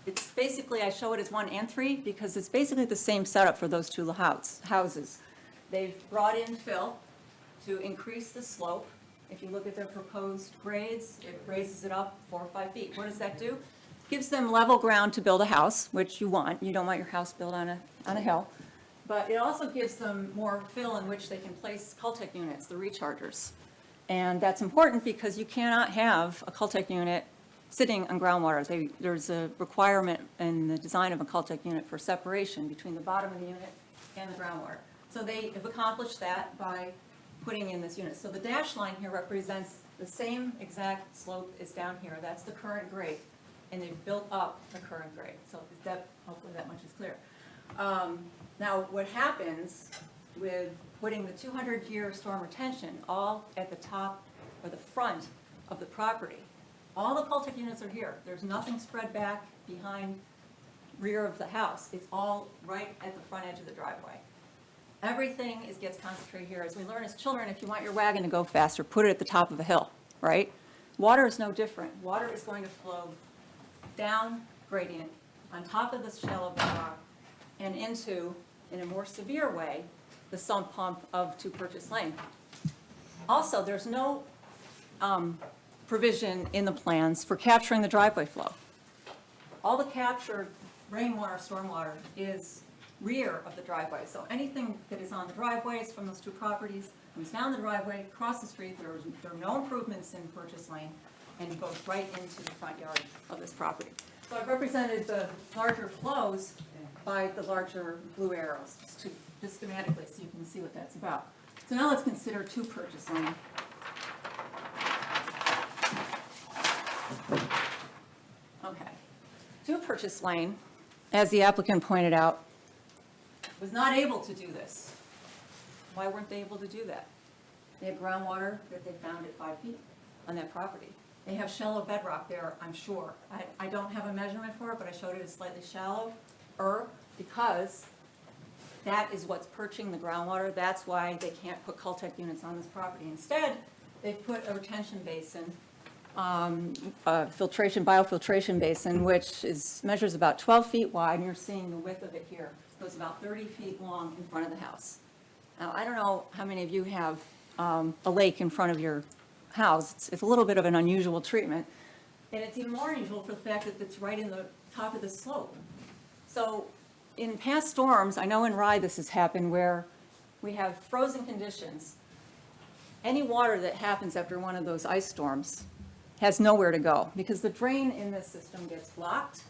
It's basically, I show it as 1 and 3 because it's basically the same setup for those two houses. They've brought in fill to increase the slope. If you look at their proposed grades, it raises it up 4 or 5 feet. What does that do? Gives them level ground to build a house, which you want. You don't want your house built on a hill. But it also gives them more fill in which they can place Cultec units, the rechargers. And that's important because you cannot have a Cultec unit sitting on groundwater. There's a requirement in the design of a Cultec unit for separation between the bottom of the unit and the groundwater. So they have accomplished that by putting in this unit. So the dashed line here represents the same exact slope as down here. That's the current grade. And they've built up the current grade. So hopefully that much is clear. Now, what happens with putting the 200-year storm retention all at the top or the front of the property, all the Cultec units are here. There's nothing spread back behind rear of the house. It's all right at the front edge of the driveway. Everything gets concentrated here. As we learn as children, if you want your wagon to go faster, put it at the top of a hill, right? Water is no different. Water is going to flow down gradient on top of this shallow bedrock and into, in a more severe way, the sump pump of Two Purchase Lane. Also, there's no provision in the plans for capturing the driveway flow. All the captured rainwater, stormwater is rear of the driveway. So anything that is on the driveways from those two properties comes down the driveway, across the street. There are no improvements in Purchase Lane, and goes right into the front yard of this property. So I've represented the larger flows by the larger blue arrows, just schematically, so you can see what that's about. So now let's consider Two Purchase Lane. Okay. Two Purchase Lane, as the applicant pointed out, was not able to do this. Why weren't they able to do that? They have groundwater that they found at 5 feet on that property. They have shallow bedrock there, I'm sure. I don't have a measurement for it, but I showed it as slightly shallower because that is what's perching the groundwater. That's why they can't put Cultec units on this property. Instead, they've put a retention basin, biofiltration basin, which measures about 12 feet wide, and you're seeing the width of it here. It goes about 30 feet long in front of the house. Now, I don't know how many of you have a lake in front of your house. It's a little bit of an unusual treatment, and it's even more unusual for the fact that it's right in the top of the slope. So in past storms, I know in Rye this has happened, where we have frozen conditions. Any water that happens after one of those ice storms has nowhere to go because the drain in this system gets blocked.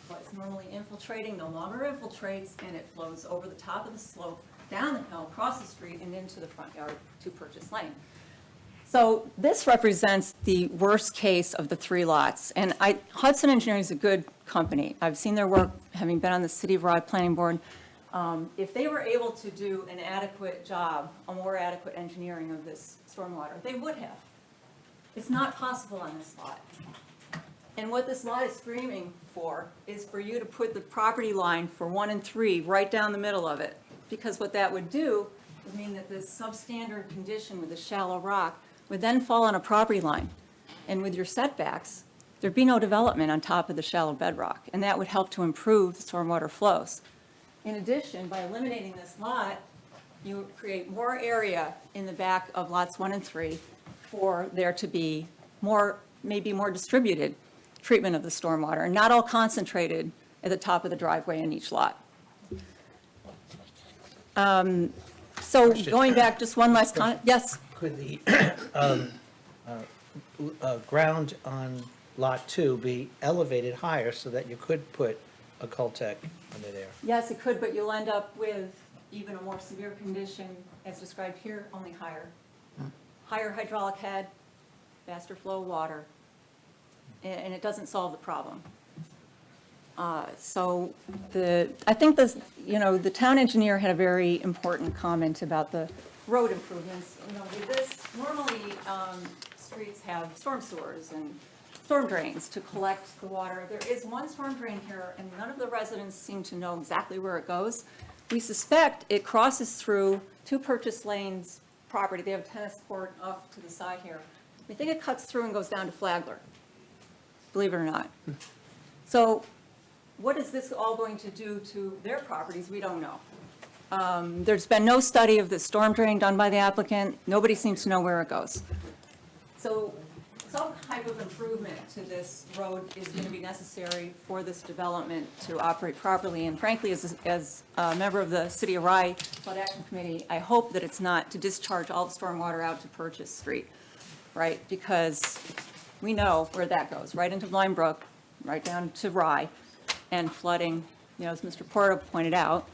What's normally infiltrating no longer infiltrates, and it flows over the top of the slope, down the hill, across the street, and into the front yard to Purchase Lane. So this represents the worst case of the 3 lots. And Hudson Engineering is a good company. I've seen their work, having been on the City of Rye Planning Board. If they were able to do an adequate job, a more adequate engineering of this stormwater, they would have. It's not possible on this lot. And what this lot is screaming for is for you to put the property line for 1 and 3 right down the middle of it. Because what that would do would mean that this substandard condition with the shallow rock would then fall on a property line. And with your setbacks, there'd be no development on top of the shallow bedrock. And that would help to improve the stormwater flows. In addition, by eliminating this lot, you create more area in the back of lots 1 and 3 for there to be more, maybe more distributed treatment of the stormwater, and not all concentrated at the top of the driveway in each lot. So going back, just one last comment, yes? Could the ground on Lot 2 be elevated higher so that you could put a Cultec under there? Yes, it could, but you'll end up with even a more severe condition as described here, only higher. Higher hydraulic head, faster flow of water, and it doesn't solve the problem. So I think the town engineer had a very important comment about the road improvements. With this, normally, streets have storm sewers and storm drains to collect the water. There is one storm drain here, and none of the residents seem to know exactly where it goes. We suspect it crosses through 2 Purchase Lanes property. They have a tennis court off to the side here. We think it cuts through and goes down to Flagler, believe it or not. So what is this all going to do to their properties? We don't know. There's been no study of the storm drain done by the applicant. Nobody seems to know where it goes. So some type of improvement to this road is going to be necessary for this development to operate properly. And frankly, as a member of the City of Rye Flood Action Committee, I hope that it's not to discharge all the stormwater out to Purchase Street, right? Because we know where that goes, right into Blind Brook, right down to Rye, and flooding, as Mr. Porto pointed out,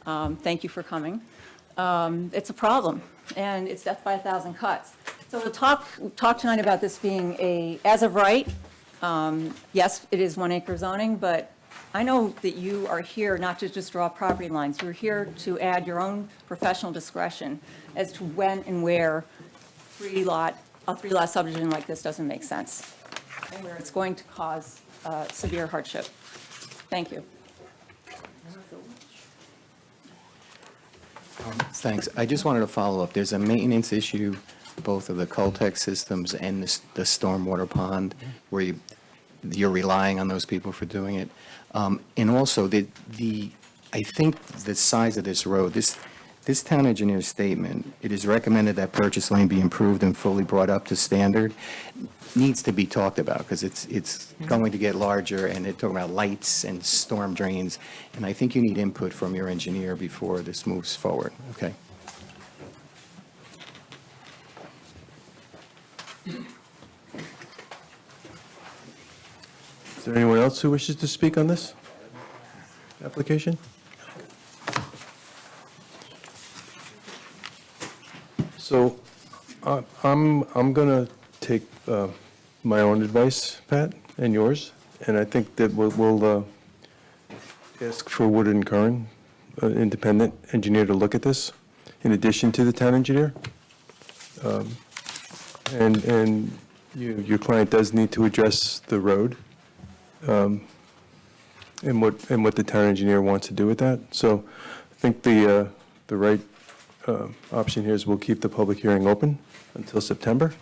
thank you for coming, it's a problem, and it's death by 1,000 cuts. So we'll talk tonight about this being as of right, yes, it is 1 acre zoning, but I know that you are here not to just draw property lines. You're here to add your own professional discretion as to when and where a 3-lot subdivision like this doesn't make sense, and where it's going to cause severe hardship. Thank you. Thanks. I just wanted to follow up. There's a maintenance issue, both of the Cultec systems and the stormwater pond, where you're relying on those people for doing it. And also, I think the size of this road, this town engineer's statement, it is recommended that Purchase Lane be improved and fully brought up to standard, needs to be talked about, because it's going to get larger, and they're talking about lights and storm drains, and I think you need input from your engineer before this moves forward, okay? Is there anyone else who wishes to speak on this application? So I'm going to take my own advice, Pat, and yours, and I think that we'll ask for Woodard and Curran, an independent engineer, to look at this in addition to the town engineer. And your client does need to address the road and what the town engineer wants to do with that. So I think the right option here is we'll keep the public hearing open until September,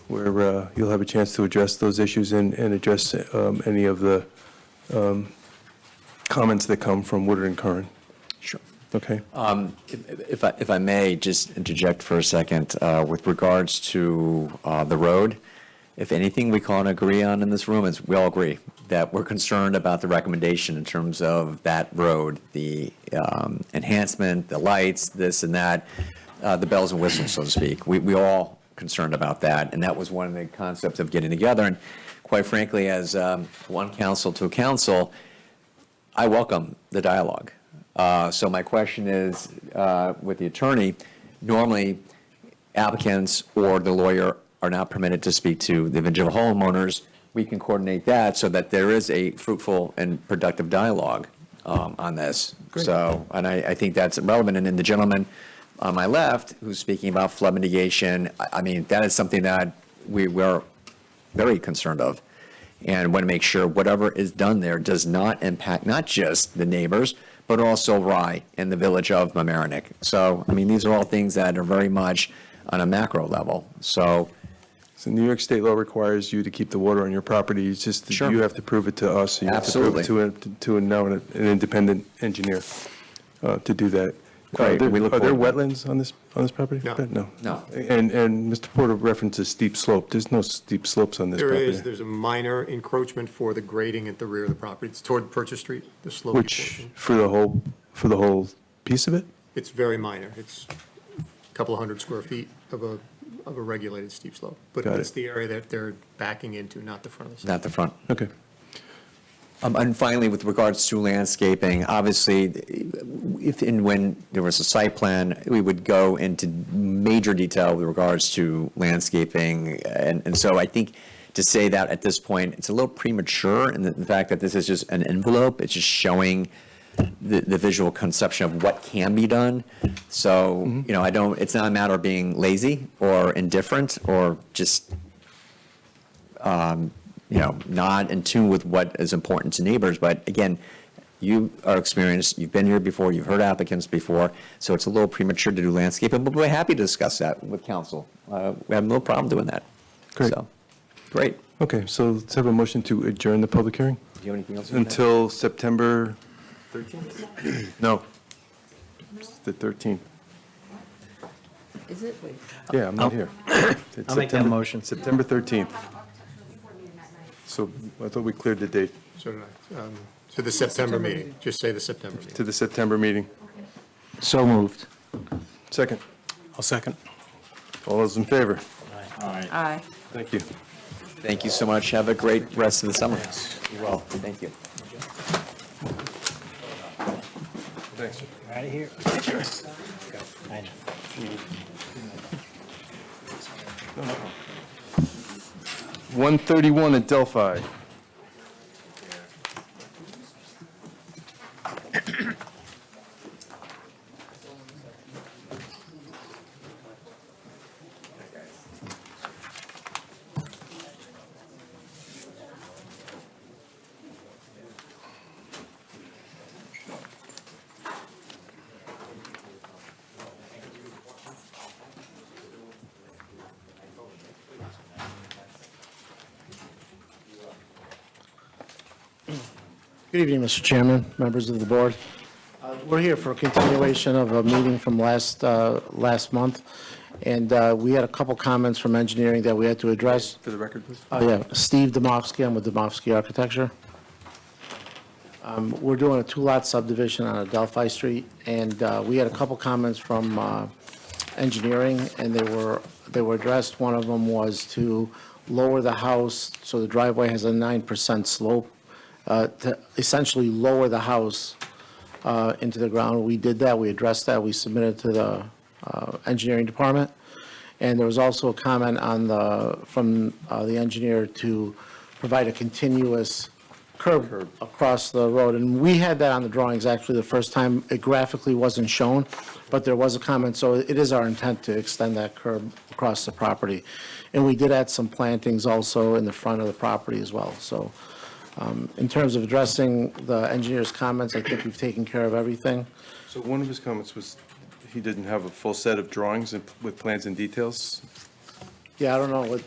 where you'll have a chance to address those issues and address any of the comments that come from Woodard and Curran. Sure. Okay? If I may just interject for a second, with regards to the road, if anything we can agree on in this room is we all agree that we're concerned about the recommendation in terms of that road, the enhancement, the lights, this and that, the bells and whistles, so to speak. We all concerned about that, and that was one of the concepts of getting together. And quite frankly, as one council to a council, I welcome the dialogue. So my question is, with the attorney, normally applicants or the lawyer are not permitted to speak to the individual homeowners. We can coordinate that so that there is a fruitful and productive dialogue on this. Great. So, and I think that's relevant. And then the gentleman on my left who's speaking about flood mitigation, I mean, that is something that we're very concerned of, and want to make sure whatever is done there does not impact not just the neighbors, but also Rye and the village of Mamaroneck. So, I mean, these are all things that are very much on a macro level. So New York state law requires you to keep the water on your property. It's just that Sure. you have to prove it to us. So you Absolutely. have to prove it to now an independent engineer to do that. Great. We look Are there forward to wetlands on this property? No. No. And Mr. Porter references steep slope. There's no steep slopes on this There property. is, there's a minor encroachment for the grading at the rear of the property. It's toward Purchase Street, the slopey Which, portion. for the whole piece of it? It's very minor. It's a couple of hundred square feet of a regulated steep slope. But Got it's it. the area that they're backing into, not the front of the site. Not the front. Okay. And finally, with regards to landscaping, obviously, if and when there was a site plan, we would go into major detail with regards to landscaping. And so I think to say that at this point, it's a little premature in the fact that this is just an envelope. It's just showing the visual conception of what can be done. So, you know, it's not a matter of being lazy or indifferent or just, you know, not in tune with what is important to neighbors. But again, you are experienced, you've been here before, you've heard applicants before, so it's a little premature to do landscaping, but we're happy to discuss that with council. We have no problem doing that. Great. So, great. Okay, so let's have a motion to adjourn the public hearing Do you have anything else? you wanna add? until September 13th? No. It's the 13th. Is it? Yeah, I'm not here. It's I'll make that September- motion. September 13th. So I thought we cleared the date So did I. To the September meeting, just say the September meeting. to the September meeting. So moved. Second. I'll second. All those in favor? Aye. Thank you. Thank you so much. Have a great rest of the summer. You well. Thank you. Thanks. Out of here. I know. 131 at Delphi. Good evening, Mr. Chairman, members of the board. We're here for a continuation of a meeting from last month, and we had a couple comments from engineering that we had to address. For the record, please. Yeah, Steve Domofsky, I'm with Domofsky Architecture. We're doing a two-lot subdivision on Adelphi Street, and we had a couple comments from engineering, and they were addressed. One of them was to lower the house, so the driveway has a 9% slope, to essentially lower the house into the ground. We did that, we addressed that, we submitted to the engineering department. And there was also a comment from the engineer to provide a continuous curb across the road. And we had that on the drawings, actually, the first time. It graphically wasn't shown, but there was a comment, so it is our intent to extend that curb across the property. And we did add some plantings also in the front of the property as well. So in terms of addressing the engineer's comments, I think we've taken care of everything. So one of his comments was he didn't have a full set of drawings with plans and details. Yeah, I don't know,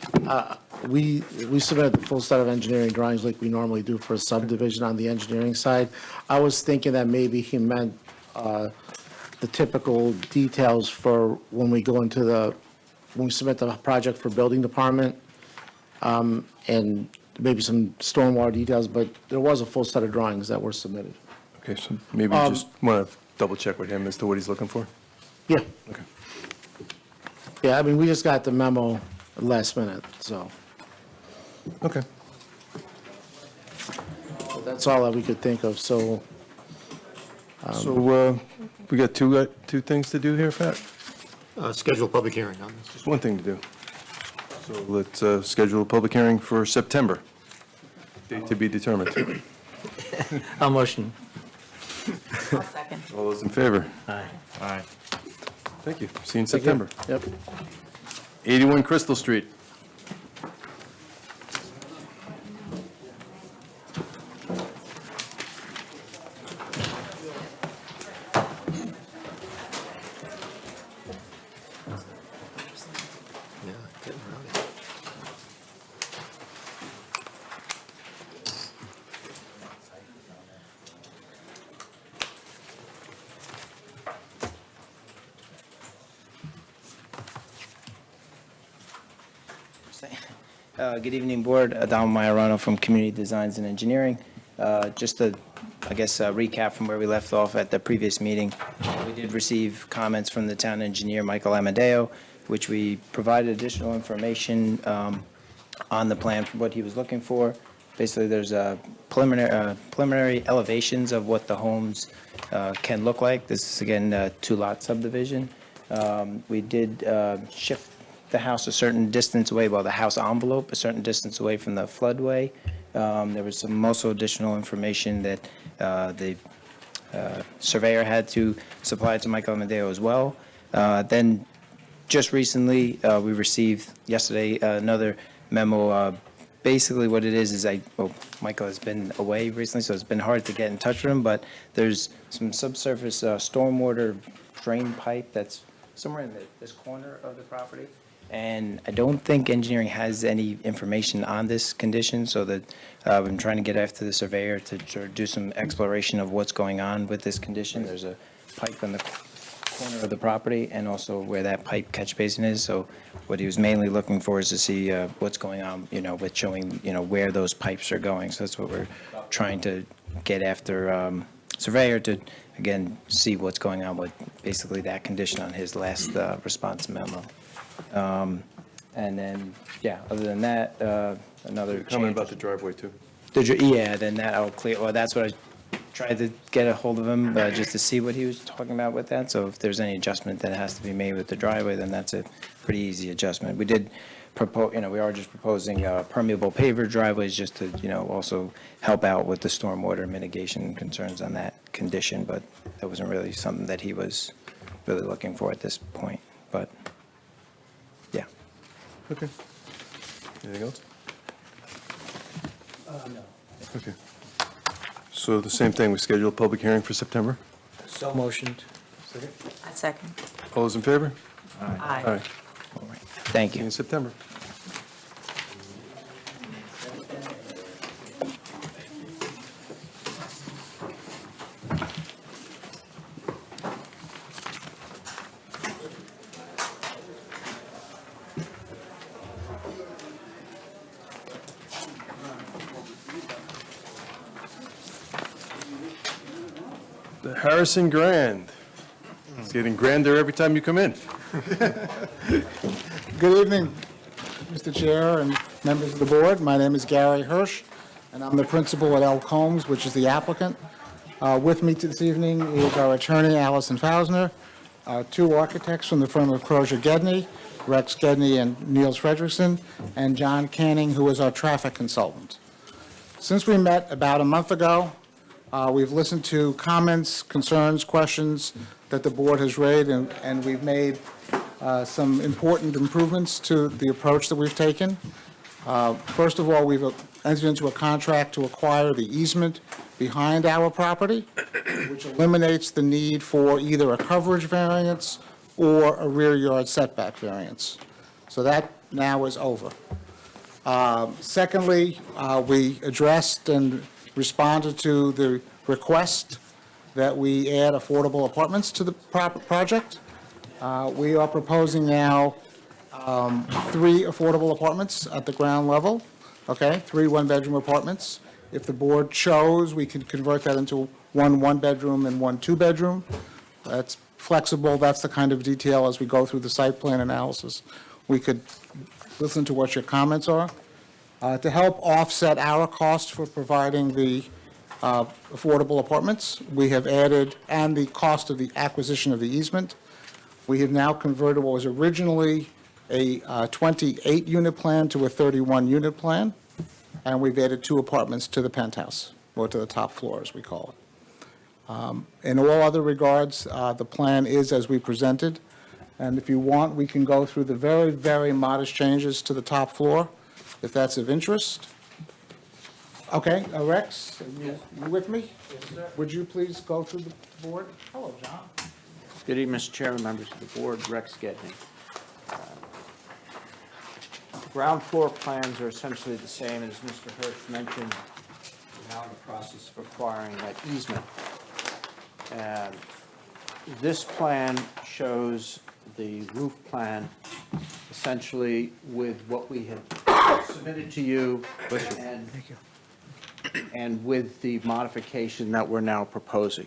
we submitted the full set of engineering drawings like we normally do for a subdivision on the engineering side. I was thinking that maybe he meant the typical details for when we go into when we submit the project for building department, and maybe some stormwater details, but there was a full set of drawings that were submitted. Okay, so maybe just want to double check with him as to what he's looking for. Yeah, Okay. yeah, I mean, we just got the memo last minute, so Okay. that's all that we could think of, so. So we got two things to do here, Pat? Schedule a public hearing on this. Just one thing to do. So let's schedule a public hearing for September. Date to be determined. I'll motion. I'll second. All those in favor? Aye. Thank you. See you in September. Yep. 81 Crystal Street. Yeah, getting rowdy. Good evening, Board. Adamo Majorano from Community Designs and Engineering. Just to, I guess, recap from where we left off at the previous meeting, we did receive comments from the town engineer, Michael Amadeo, which we provided additional information on the plan for what he was looking for. Basically, there's a preliminary elevations of what the homes can look like. This is, again, a two-lot subdivision. We did shift the house a certain distance away, well, the house envelope a certain distance away from the floodway. There was some also additional information that the surveyor had to supply to Michael Amadeo as well. Then, just recently, we received yesterday another memo. Basically, what it is Michael has been away recently, so it's been hard to get in touch with him, but there's some subsurface stormwater drain pipe that's somewhere in this corner of the property. And I don't think engineering has any information on this condition, so that I'm trying to get after the surveyor to sort of do some exploration of what's going on with this condition. There's a pipe in the corner of the property and also where that pipe catch basin is. So what he was mainly looking for is to see what's going on, with showing, where those pipes are going. So that's what we're trying to get after surveyor to, again, see what's going on with basically that condition on his last response memo. And then, other than that, another Comment about the driveway, too. then that'll clear, well, that's what I tried to get a hold of him, just to see what he was talking about with that. So if there's any adjustment that has to be made with the driveway, then that's a pretty easy adjustment. We did propose, we are just proposing permeable paver driveways just to, also help out with the stormwater mitigation concerns on that condition, but that wasn't really something that he was really looking for at this point, but. Okay. Anything else? No. Okay. So the same thing, we schedule a public hearing for September. So motioned. I second. All those in favor? Aye. Aye. Thank See you you. in September. The Harrison Grand. It's getting grander every time you come in. Good evening, Mr. Chair and members of the board. My name is Gary Hirsch, and I'm the principal at L. Combs, which is the applicant. With me this evening is our attorney, Allison Fausner, two architects from the firm of Crozier Gedney, Rex Gedney and Niels Frederickson, and John Canning, who is our traffic consultant. Since we met about a month ago, we've listened to comments, concerns, questions that the board has raised, and we've made some important improvements to the approach that we've taken. First of all, we've entered into a contract to acquire the easement behind our property, which eliminates the need for either a coverage variance or a rear yard setback variance. So that now is over. Secondly, we addressed and responded to the request that we add affordable apartments to the project. We are proposing now 3 affordable apartments at the ground level, okay? 3 one-bedroom apartments. If the board chose, we could convert that into 1 one-bedroom and 1 two-bedroom. That's flexible. That's the kind of detail as we go through the site plan analysis. We could listen to what your comments are. To help offset our cost for providing the affordable apartments, we have added, and the cost of the acquisition of the easement, we have now converted what was originally a 28-unit plan to a 31-unit plan, and we've added 2 apartments to the penthouse, or to the top floor, as we call it. In all other regards, the plan is as we presented, and if you want, we can go through the very, very modest changes to the top floor, if that's of interest. Okay, Rex, you with me? Yes, sir. Would you please go through the board? Hello, John. Good evening, Mr. Chairman, members of the board, Rex Gedney. Ground floor plans are essentially the same as Mr. Hirsch mentioned. We're now in the process of acquiring that easement. This plan shows the roof plan essentially with what we had submitted to you and with the modification that we're now proposing.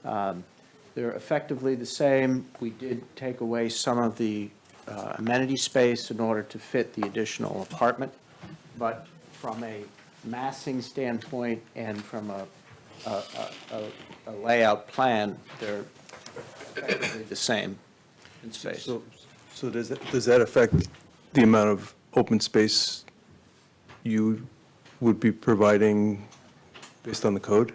They're effectively the same. We did take away some of the amenity space in order to fit the additional apartment, but from a massing standpoint and from a layout plan, they're effectively the same in space. So does that affect the amount of open space you would be providing based on the code?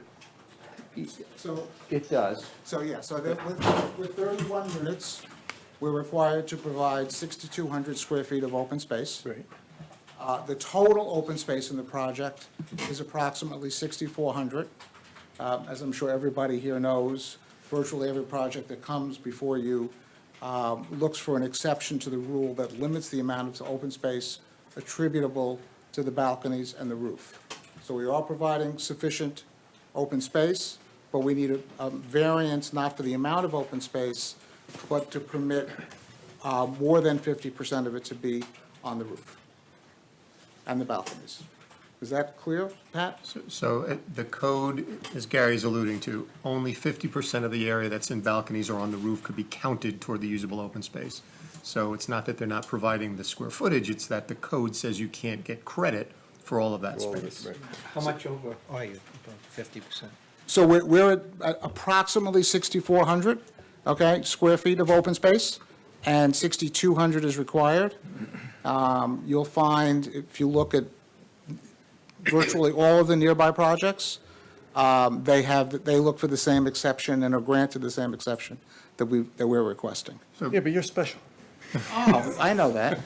So, It does. so with 31 units, we're required to provide 6,200 square feet of open space. Right. The total open space in the project is approximately 6,400. As I'm sure everybody here knows, virtually every project that comes before you looks for an exception to the rule that limits the amount of open space attributable to the balconies and the roof. So we are providing sufficient open space, but we need a variance not for the amount of open space, but to permit more than 50% of it to be on the roof and the balconies. Is that clear, Pat? So the code, as Gary's alluding to, only 50% of the area that's in balconies or on the roof could be counted toward the usable open space. So it's not that they're not providing the square footage, it's that the code says you can't get credit for all of that space. How much over are you, about 50%? So we're at approximately 6,400, okay, square feet of open space, and 6,200 is required. You'll find, if you look at virtually all of the nearby projects, they look for the same exception and are granted the same exception that we're requesting. Yeah, but you're special. Oh, I know that.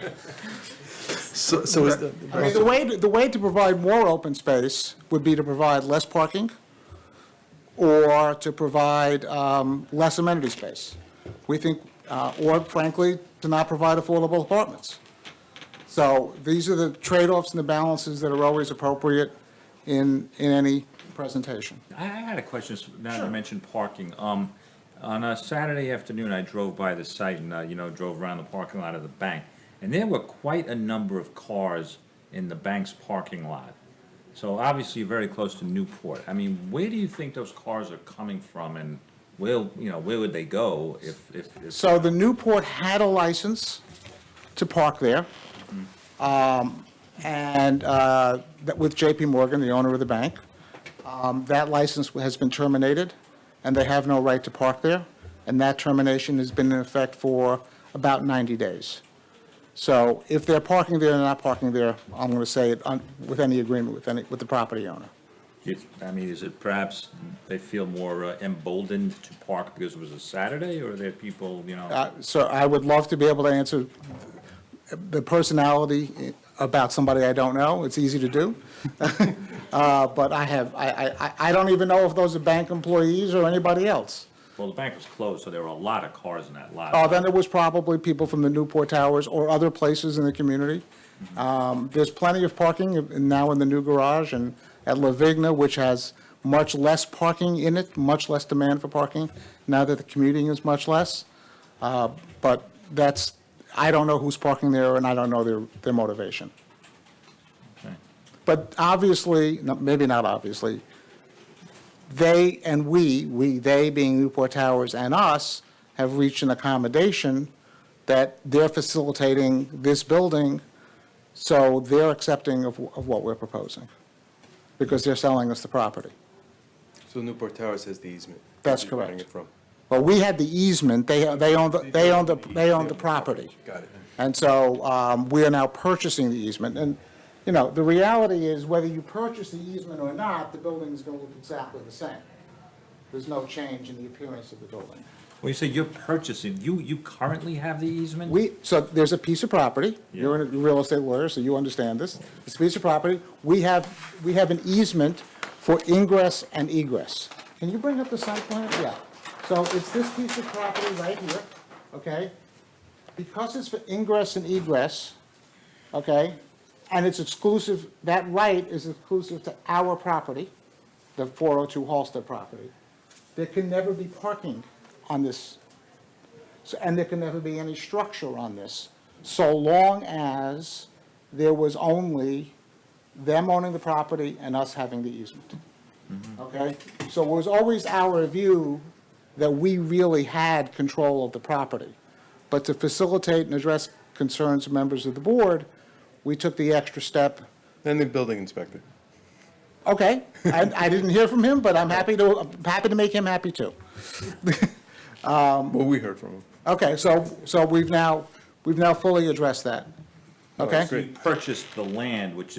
So is the... I mean, the way to provide more open space would be to provide less parking or to provide less amenity space. We think, or frankly, to not provide affordable apartments. So these are the trade-offs and the balances that are always appropriate in any presentation. I had a question, now that you mentioned parking. On a Saturday afternoon, I drove by the site and, drove around the parking lot of the bank. And there were quite a number of cars in the bank's parking lot. So obviously, you're very close to Newport. I mean, where do you think those cars are coming from, and where would they go if? So the Newport had a license to park there. And with JP Morgan, the owner of the bank. That license has been terminated, and they have no right to park there. And that termination has been in effect for about 90 days. So if they're parking there and not parking there, I'm going to say it with any agreement with the property owner. Is it perhaps they feel more emboldened to park because it was a Saturday, or are there people, So I would love to be able to answer the personality about somebody I don't know. It's easy to do. But I don't even know if those are bank employees or anybody else. Well, the bank was closed, so there were a lot of cars in that lot. Oh, then it was probably people from the Newport Towers or other places in the community. There's plenty of parking now in the new garage and at La Vigna, which has much less parking in it, much less demand for parking, now that the commuting is much less. But I don't know who's parking there, and I don't know their motivation. Okay. But obviously, maybe not obviously, they and they being Newport Towers and us, have reached an accommodation that they're facilitating this building, so they're accepting of what we're proposing, because they're selling us the property. So Newport Towers has the easement? That's Where you're buying correct. it from. Well, we had the easement, they own the property. Got it. And so we are now purchasing the easement. And, the reality is whether you purchase the easement or not, the building is going to look exactly the same. There's no change in the appearance of the building. When you say you're purchasing, you currently have the easement? So there's a piece of property. You're a real estate lawyer, so you understand this. This piece of property, we have an easement for ingress and egress. Can you bring up the site plan? Yeah. So it's this piece of property right here, okay? Because it's for ingress and egress, okay, and it's exclusive, that right is exclusive to our property, the 402 Halsted property, there can never be parking on this, and there can never be any structure on this. so long as there was only them owning the property and us having the easement. Okay? So it was always our view that we really had control of the property. But to facilitate and address concerns of members of the board, we took the extra step. And the building inspector. Okay, I didn't hear from him, but I'm happy to make him happy too. Well, we heard from him. Okay, so we've now fully addressed that. Okay? So you purchased the land, which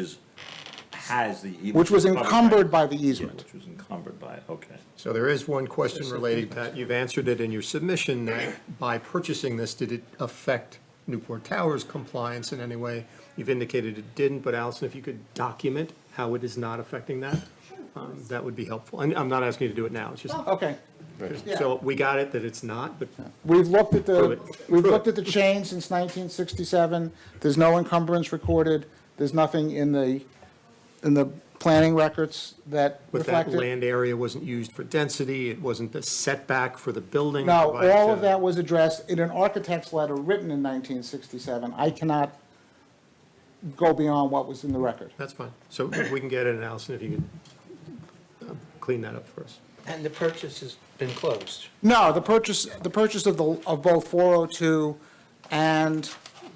has the. Which was covered by- encumbered by the Yeah, easement. which was encumbered by it, okay. So there is one question relating to that. You've answered it in your submission, that by purchasing this, did it affect Newport Towers compliance in any way? You've indicated it didn't, but Allison, if you could document how it is not affecting that, that would be helpful. And I'm not asking you to do it now, it's just, Okay. so we got it that it's not, but We've looked at Prove the, it. we've Prove looked it. at the change since 1967. There's no encumbrance recorded. There's nothing in the planning records that but that reflect it. land area wasn't used for density, it wasn't the setback for the building. No, provided all to of that was addressed in an architect's letter written in 1967. I cannot go beyond what was in the record. That's fine. So if we can get it, and Allison, if you could clean that up for us. And the purchase has been closed. No, the purchase of both 402 and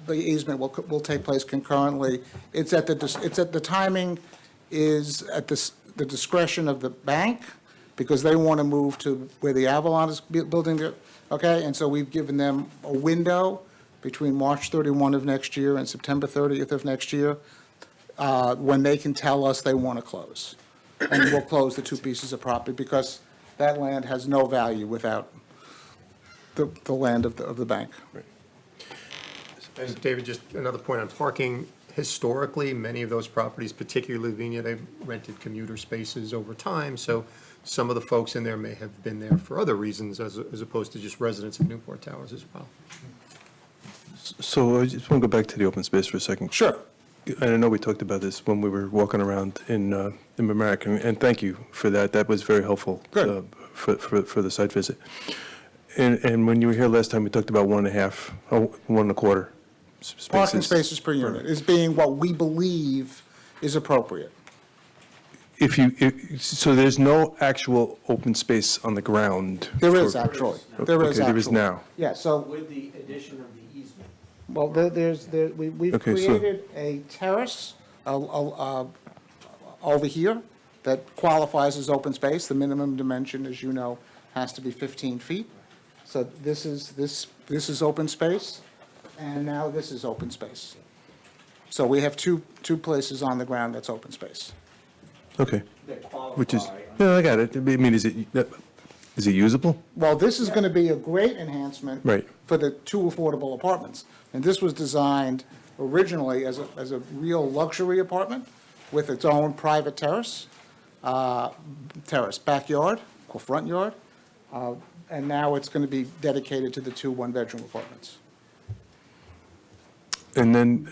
the easement will take place concurrently. It's at the timing is at the discretion of the bank, because they want to move to where the Avalon is building their, okay? And so we've given them a window between March 31 of next year and September 30th of next year, when they can tell us they want to close. And we'll close the two pieces of property, because that land has no value without the land of the bank. And David, just another point on parking. Historically, many of those properties, particularly Lavinia, they've rented commuter spaces over time, so some of the folks in there may have been there for other reasons as opposed to just residents of Newport Towers as well. So I just want to go back to the open space for a second. Sure. And I know we talked about this when we were walking around in Mamaroneck, and thank you for that. That was very helpful. Good. For the site visit. And when you were here last time, we talked about 1.25 spaces. Parking spaces per unit is being what we believe is appropriate. So there's no actual open space on the ground? There is for- actually. Okay, There is there is actually. now. Yeah, so, With the addition of the easement. well, we've Okay, so- created a terrace over here that qualifies as open space. The minimum dimension, as you know, has to be 15 feet. So this is open space, and now this is open space. So we have two places on the ground that's open space. Okay. Which is, yeah, I got it. I mean, is it usable? Well, this is going to be a great enhancement. Right. For the two affordable apartments. And this was designed originally as a real luxury apartment with its own private terrace, backyard, or front yard. And now it's going to be dedicated to the two one-bedroom apartments. And then,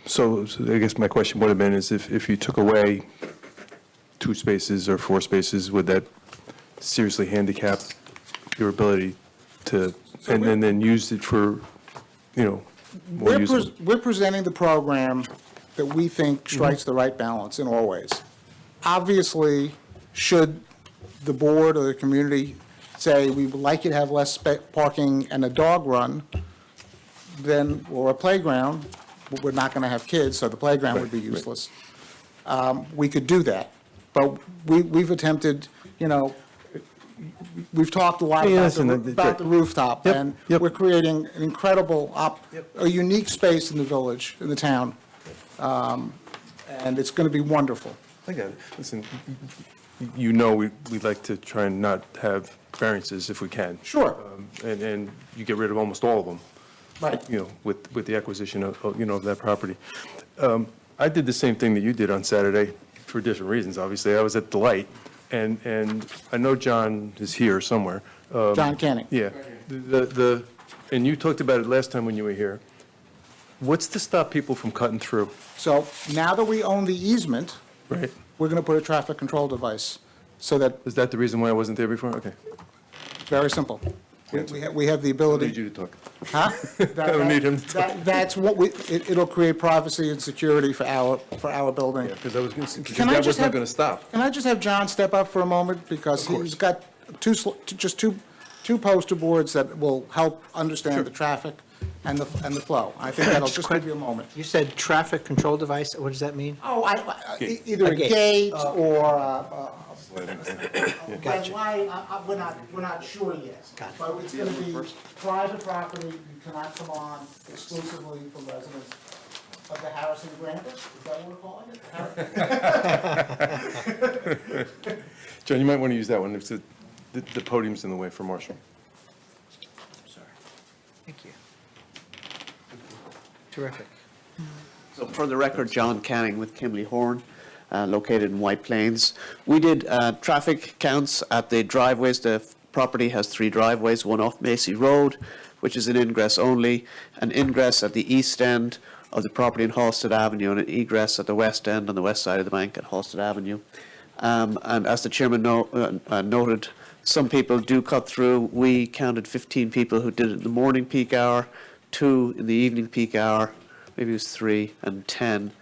so I guess my question would have been is if you took away 2 spaces or 4 spaces, would that seriously handicap your ability to, and then use it for, more usable? We're presenting the program that we think strikes the right balance in all ways. Obviously, should the board or the community say, we would like you to have less parking and a dog run, then, or a playground, we're not going to have kids, so the playground would be useless. We could do that. But we've attempted, we've talked a lot Yeah, about listen, about the rooftop. Yep, And yep. we're creating an incredible, a unique space in the village, in the town. And it's going to be wonderful. I got it. Listen, we'd like to try and not have variances if we can. Sure. And you get rid of almost all of them. Right. With the acquisition of that property. I did the same thing that you did on Saturday for different reasons, obviously. I was at Delight, and I know John is here somewhere. John Canning. Yeah. And you talked about it last time when you were here. What's to stop people from cutting through? So now that we own the easement, Right. we're going to put a traffic control device so that, Is that the reason why I wasn't there before? Okay. very simple. We have the ability. I need you to talk. Huh? I don't need him to talk. That's what it'll create privacy and security for our building. Because I was going to, Can I that just was not have- going to stop. Can I just have John step up for a moment? Because he's got two poster boards that will help understand the traffic and the flow. I think that'll just give you a moment. You said traffic control device, what does that mean? Oh, either a A gate. gate or Gotcha. we're not sure yet. But it's going to be private property, you cannot come on exclusively from residents of the Harrison Granite, is that what we're calling it? John, you might want to use that one. It's the podium's in the way for Marshall. Sorry. Thank you. Terrific. So for the record, John Canning with Kimley Horn, located in White Plains. We did traffic counts at the driveways. The property has 3 driveways, one off Macy Road, which is an ingress only, an ingress at the east end of the property in Halsted Avenue, and an egress at the west end on the west side of the bank at Halsted Avenue. And as the chairman noted, some people do cut through. We counted 15 people who did it in the morning peak hour, 2 in the evening peak hour, maybe it was 3, and 10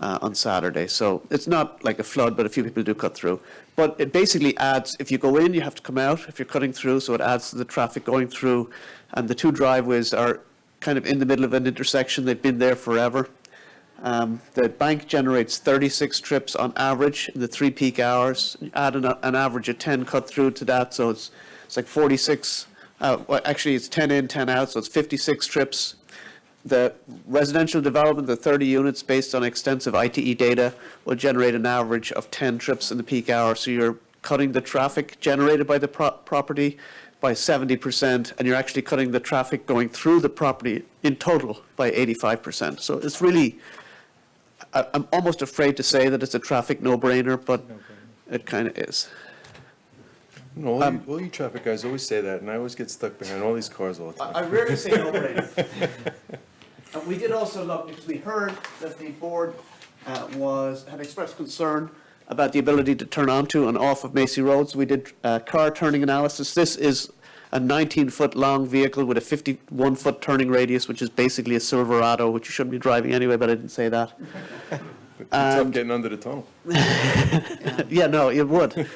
on Saturday. So it's not like a flood, but a few people do cut through. But it basically adds, if you go in, you have to come out if you're cutting through, so it adds to the traffic going through. And the 2 driveways are kind of in the middle of an intersection. They've been there forever. The bank generates 36 trips on average in the 3 peak hours. Add an average of 10 cut through to that, so it's like 46. Well, actually, it's 10 in, 10 out, so it's 56 trips. The residential development, the 30 units based on extensive ITE data, will generate an average of 10 trips in the peak hour. So you're cutting the traffic generated by the property by 70%, and you're actually cutting the traffic going through the property in total by 85%. So it's really, I'm almost afraid to say that it's a traffic no-brainer, but it kind of is. No, all you traffic guys always say that, and I always get stuck behind all these cars all the time. I rarely say no-brainer. We did also look, because we heard that the board had expressed concern about the ability to turn onto and off of Macy Road. So we did car turning analysis. This is a 19-foot long vehicle with a 51-foot turning radius, which is basically a Silverado, which you shouldn't be driving anyway, but I didn't say that. It's tough getting under the tunnel. Yeah, no, it would.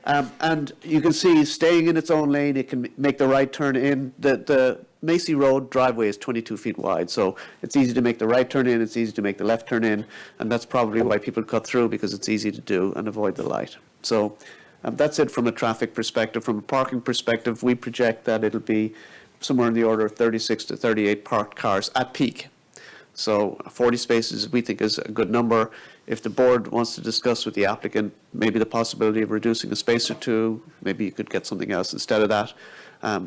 And you can see staying in its own lane, it can make the right turn in. The Macy Road driveway is 22 feet wide, so it's easy to make the right turn in, it's easy to make the left turn in, and that's probably why people cut through, because it's easy to do and avoid the light. So that's it from a traffic perspective. From a parking perspective, we project that it'll be somewhere in the order of 36 to 38 parked cars at peak. So 40 spaces, we think, is a good number. If the board wants to discuss with the applicant, maybe the possibility of reducing a space or 2, maybe you could get something else instead of that,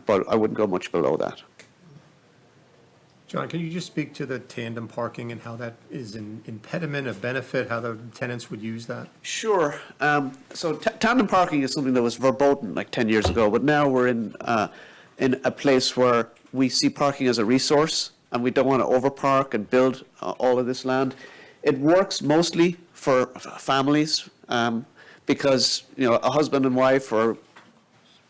but I wouldn't go much below that. John, can you just speak to the tandem parking and how that is an impediment, a benefit, how the tenants would use that? Sure. So tandem parking is something that was verboten like 10 years ago, but now we're in a place where we see parking as a resource, and we don't want to overpark and build all of this land. It works mostly for families because, you know, a husband and wife or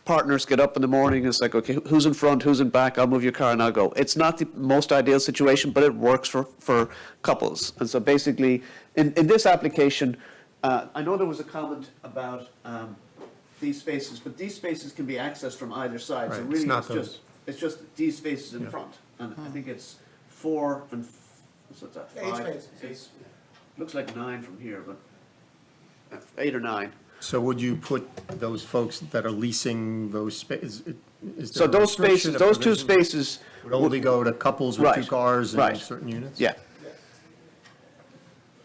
partners get up in the morning, it's like, okay, who's in front, who's in back, I'll move your car and I'll go. It's not the most ideal situation, but it works for couples. And so basically, in this application, I know there was a comment about these spaces, but these spaces can be accessed from either side. So Right, really, it's not those. it's just these spaces in Yeah. front. And I think it's 4 and, what's that, 8 5? spaces. It's, looks like 9 from here, but 8 or 9. So would you put those folks that are leasing those spaces, is So there a those restriction, spaces, a those 2 provision? spaces. Would only go to couples with 2 Right, cars in right. certain units? Yeah.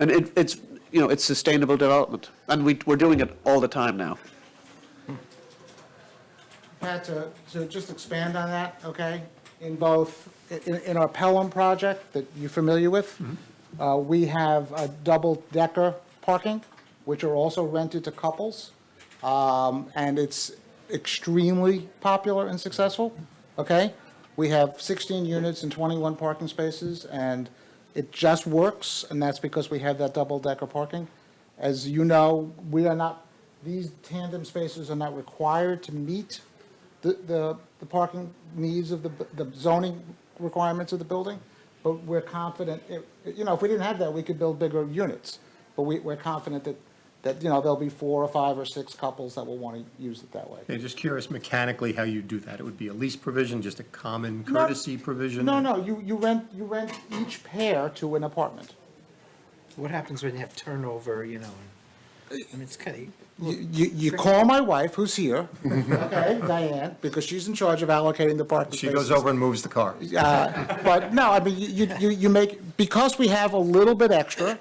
And it's, you know, it's sustainable development, and we're doing it all the time now. Pat, to just expand on that, okay? In both, in our Pelham project that you're familiar with, we have a double-decker parking, which are also rented to couples. And it's extremely popular and successful, okay? We have 16 units and 21 parking spaces, and it just works, and that's because we have that double-decker parking. As you know, we are not, these tandem spaces are not required to meet the parking needs of the zoning requirements of the building, but we're confident, you know, if we didn't have that, we could build bigger units. But we're confident that, you know, there'll be 4 or 5 or 6 couples that will want to use it that way. Okay, just curious mechanically how you do that. It would be a lease provision, just a common courtesy provision? No, you rent each pair to an apartment. What happens when you have turnover, you know? I mean, it's kind of. You call my wife, who's here, okay, Diane, because she's in charge of allocating the parking She spaces. goes over and moves the car. But no, I mean, you make, because we have a little bit extra,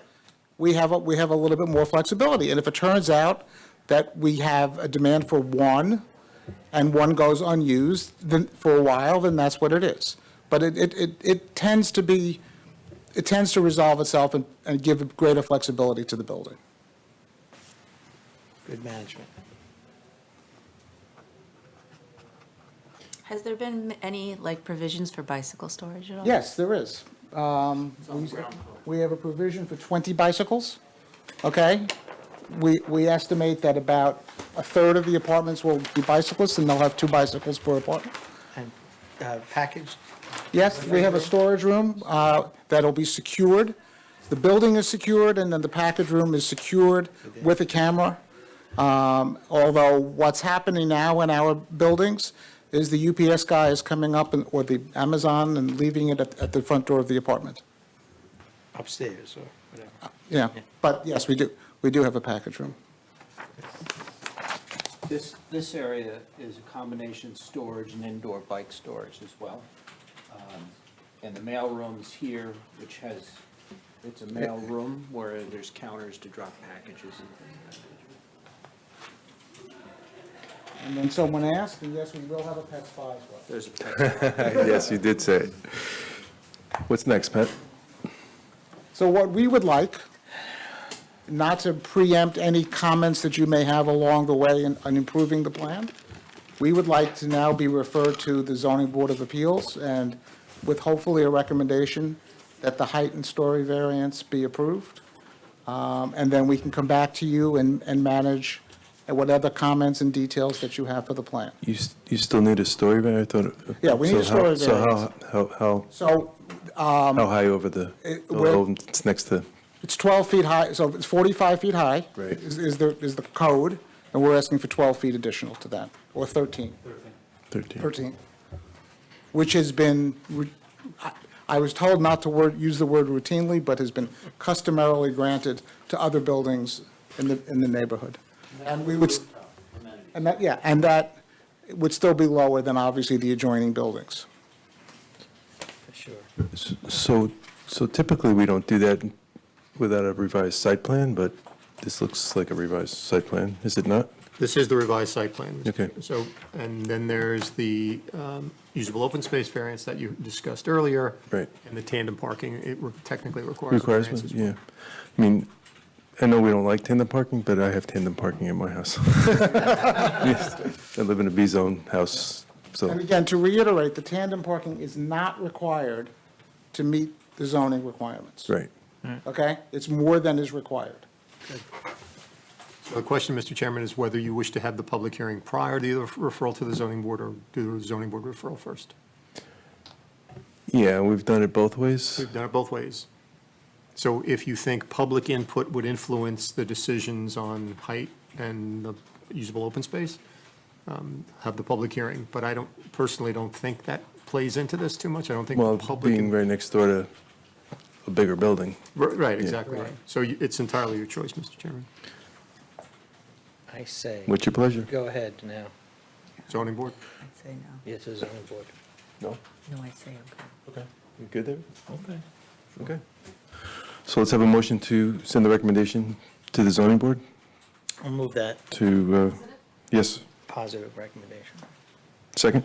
we have a little bit more flexibility. And if it turns out that we have a demand for one, and one goes unused, then for a while, then that's what it is. But it tends to be, it tends to resolve itself and give greater flexibility to the building. Good management. Has there been any, like, provisions for bicycle storage at all? Yes, there is. We have a provision for 20 bicycles, okay? We estimate that about a third of the apartments will be bicyclists, and they'll have 2 bicycles per apartment. And packaged? Yes, we have a storage room that'll be secured. The building is secured, and then the package room is secured with a camera. Although what's happening now in our buildings is the UPS guy is coming up, or the Amazon, and leaving it at the front door of the apartment. Upstairs or whatever. Yeah, but yes, we do. We do have a package room. This area is a combination storage and indoor bike storage as well. And the mail room's here, which has, it's a mail room where there's counters to drop packages and things like that. And then someone asked, and yes, we will have a pet spa as well. There's a pet. Yes, you did say it. What's next, Pat? So what we would like, not to preempt any comments that you may have along the way in improving the plan, we would like to now be referred to the Zoning Board of Appeals, and with hopefully a recommendation that the height and story variance be approved. And then we can come back to you and manage whatever comments and details that you have for the plan. You still need a story variance? I thought. Yeah, we need a story variance. So So how high over the, it's next to, it's 12 feet high, so it's 45 feet high. Right. Is the code, and we're asking for 12 feet additional to that, or 13. 13. Which has been, I was told not to use the word routinely, but has been customarily granted to other buildings in the neighborhood. And we would, and that would still be lower than obviously the adjoining buildings. For sure. so typically we don't do that without a revised site plan, but this looks like a revised site plan, is it not? This is the revised site plan. Okay. So, and then there's the usable open space variance that you discussed earlier. Right. And the tandem parking, it technically requires a Requires, variance as well. yeah. I mean, I know we don't like tandem parking, but I have tandem parking in my house. I live in a B-zone house, And so, again, to reiterate, the tandem parking is not required to meet the zoning requirements. right. Okay? It's more than is required. So the question, Mr. Chairman, is whether you wish to have the public hearing prior to the referral to the zoning board, or do the zoning board referral first? Yeah, we've done it both ways. We've done it both ways. So if you think public input would influence the decisions on height and the usable open space, have the public hearing. But I personally don't think that plays into this too much. I don't think Well, the public. being right next door to a bigger building. Right, exactly right. So it's entirely your choice, Mr. Chairman. I say. What's your pleasure? Go ahead now. Zoning board? I'd say no. Yes, the zoning board. No? No, I'd say okay. Okay. You good there? Okay. Okay. So let's have a motion to send the recommendation to the zoning board I'll move that to, yes, positive recommendation. second?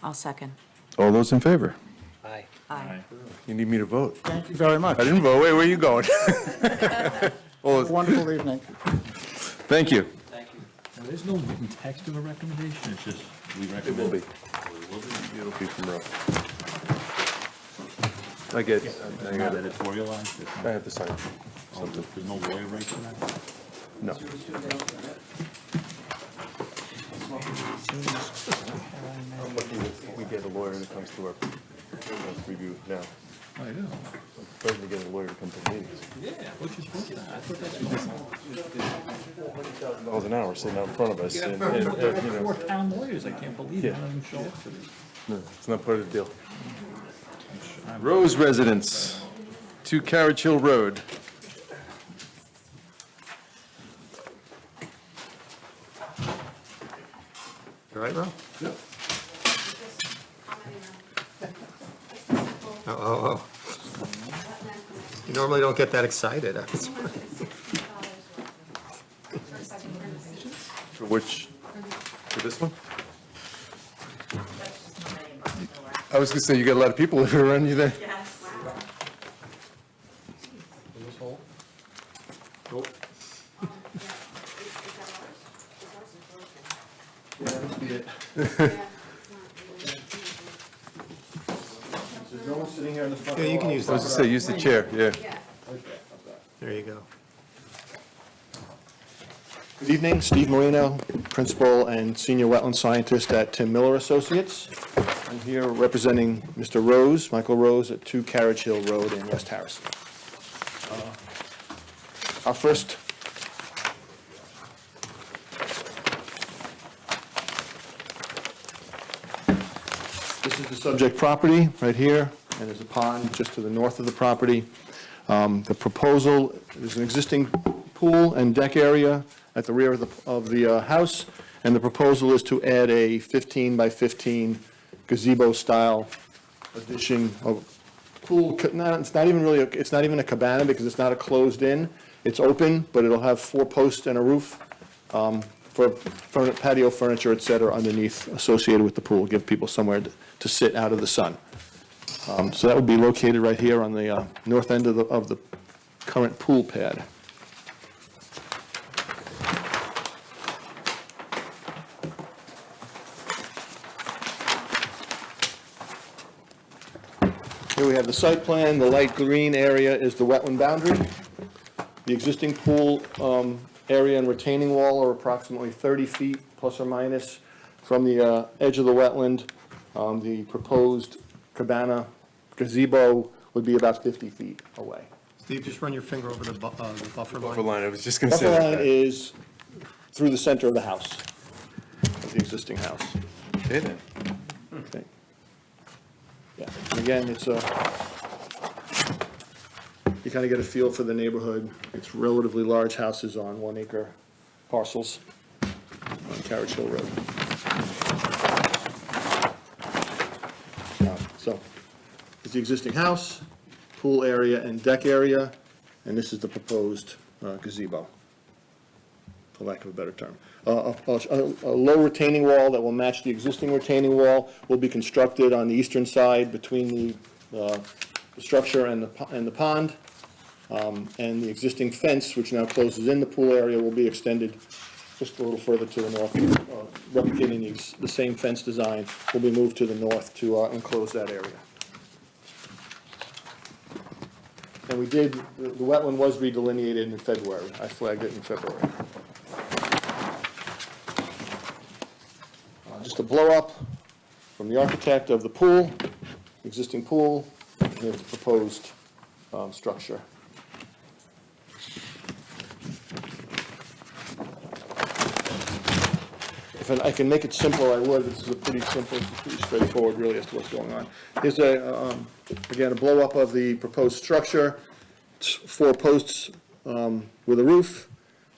I'll second. All those in favor? Aye. Aye. You need me to vote? Thank you very much. I didn't vote. Wait, where are you going? Oh, Wonderful evening. thank you. Now, there's no written text of a recommendation, it's just, we It recommend. will be. It will be. It'll be from Rob. I get, I Not got it. editorialized, it's I not- have to sign oh, something. there's no lawyer right to that? No. I'm looking if we get a lawyer that comes to our review now. I know. I'm starting to get a lawyer to come to the meetings. Yeah, which is supposed to, I thought that's $100,000 an hour sitting out in front of us. You and, got you know, 4 town lawyers, I can't believe it, Yeah. none of them show up for this. No, it's not part of the deal. Rose Residence, 2 Carriage Hill Road. You all right, Ro? Yep. Oh. You normally don't get that excited. For which, for this one? I was gonna say, you got a lot of people living around you there. Yes. Nope. Yeah, that must be it. There's no one sitting here in the front. Yeah, you can use I was that. gonna say, use the chair, yeah. There you go. Good evening, Steve Marino, Principal and Senior Wetland Scientist at Tim Miller Associates. I'm here representing Mr. Rose, Michael Rose, at 2 Carriage Hill Road in West Harrison. Our first This is the subject property right here, and there's a pond just to the north of the property. The proposal, there's an existing pool and deck area at the rear of the house, and the proposal is to add a 15 by 15 gazebo-style addition of pool. It's not even really, it's not even a cabana because it's not a closed-in. It's open, but it'll have 4 posts and a roof for patio furniture, et cetera, underneath associated with the pool, give people somewhere to sit out of the sun. So that would be located right here on the north end of the current pool pad. Here we have the site plan. The light green area is the wetland boundary. The existing pool area and retaining wall are approximately 30 feet plus or minus from the edge of the wetland. The proposed cabana gazebo would be about 50 feet away. Steve, just run your finger over the buffer line. Buffer line, I was just gonna say Buffer that. line is through the center of the house, of the existing house. Okay, then. Okay. Yeah, and again, it's you kind of get a feel for the neighborhood. It's relatively large houses on 1 acre parcels on Carriage Hill Road. So, it's the existing house, pool area and deck area, and this is the proposed gazebo, for lack of a better term. A low retaining wall that will match the existing retaining wall will be constructed on the eastern side between the structure and the pond. And the existing fence, which now closes in the pool area, will be extended just a little further to the north, replicating the same fence design, will be moved to the north to enclose that area. And the wetland was redelineated in February. I flagged it in February. Just a blow-up from the architect of the pool, existing pool, and its proposed structure. If I can make it simple, I would. This is a pretty simple, pretty straightforward, really, as to what's going on. Here's again, a blow-up of the proposed structure. It's 4 posts with a roof.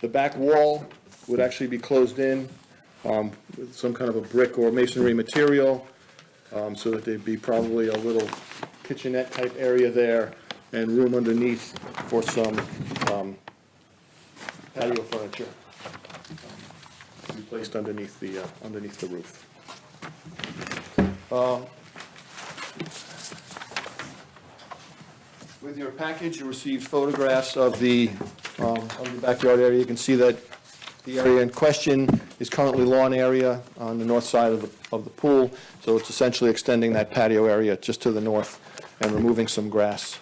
The back wall would actually be closed in with some kind of a brick or masonry material, so that there'd be probably a little kitchenette type area there and room underneath for some patio furniture to be placed underneath the roof. With your package, you received photographs of the backyard area. You can see that the area in question is currently lawn area on the north side of the pool, so it's essentially extending that patio area just to the north and removing some grass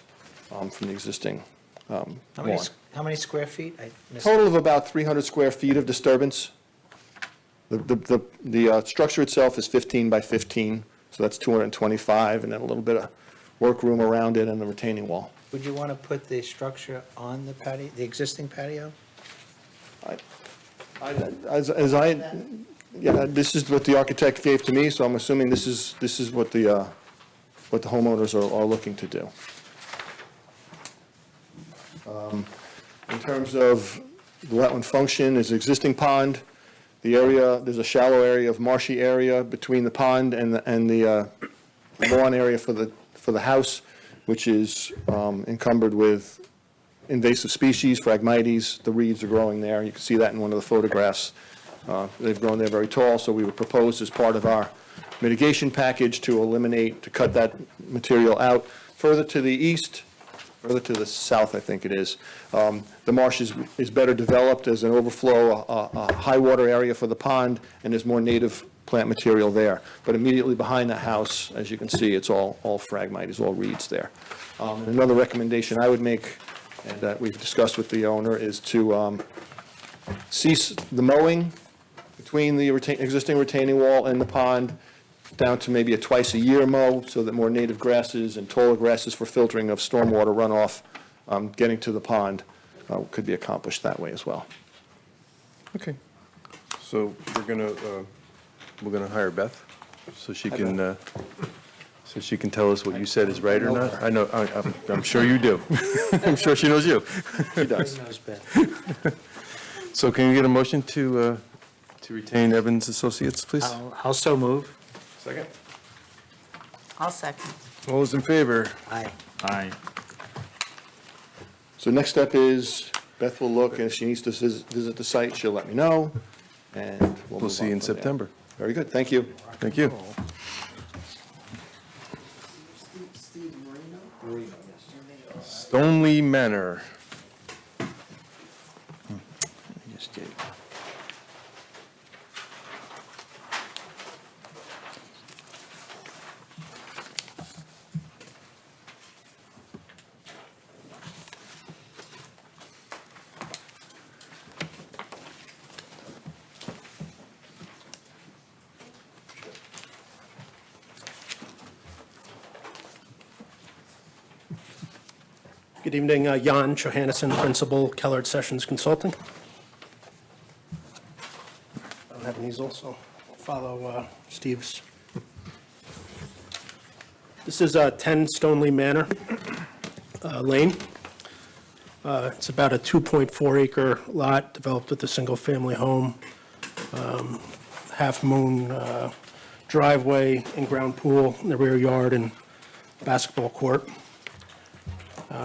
from the existing lawn. How many square feet? I missed- Total of about 300 square feet of disturbance. The structure itself is 15 by 15, so that's 225, and then a little bit of workroom around it and the retaining wall. Would you want to put the structure on the patio, the existing patio? Yeah, this is what the architect gave to me, so I'm assuming this is what the homeowners are looking to do. In terms of the wetland function, is existing pond, the area, there's a shallow area of marshy area between the pond and the lawn area for the house, which is encumbered with invasive species, Phragmites. The reeds are growing there. You can see that in one of the photographs. They've grown there very tall, so we would propose as part of our mitigation package to cut that material out. Further to the east, further to the south, I think it is, the marsh is better developed as an overflow, a high water area for the pond, and there's more native plant material there. But immediately behind the house, as you can see, it's all Phragmite, it's all reeds there. Another recommendation I would make, and that we've discussed with the owner, is to cease the mowing between the existing retaining wall and the pond, down to maybe a twice-a-year mow, so that more native grasses and taller grasses for filtering of stormwater runoff getting to the pond could be accomplished that way as well. Okay. So we're gonna hire Beth, so she can tell us what you said is right or not? I know, I'm sure you do. I'm sure she knows you. She does. Who knows best? So can you get a motion to retain Evans Associates, please? I'll so move. Second. I'll second. All those in favor? Aye. Aye. So next step is Beth will look, and if she needs to visit the site, she'll let me know, and We'll see you in September. Very good, thank you. Thank you. Stonely Manor. Just did. Good evening, Jan Johannesson, Principal, Kellard Sessions Consulting. I don't have an easel, so I'll follow Steve's. This is 10 Stonely Manor Lane. It's about a 2.4 acre lot developed with a single-family home, half-moon driveway, in-ground pool in the rear yard, and basketball court.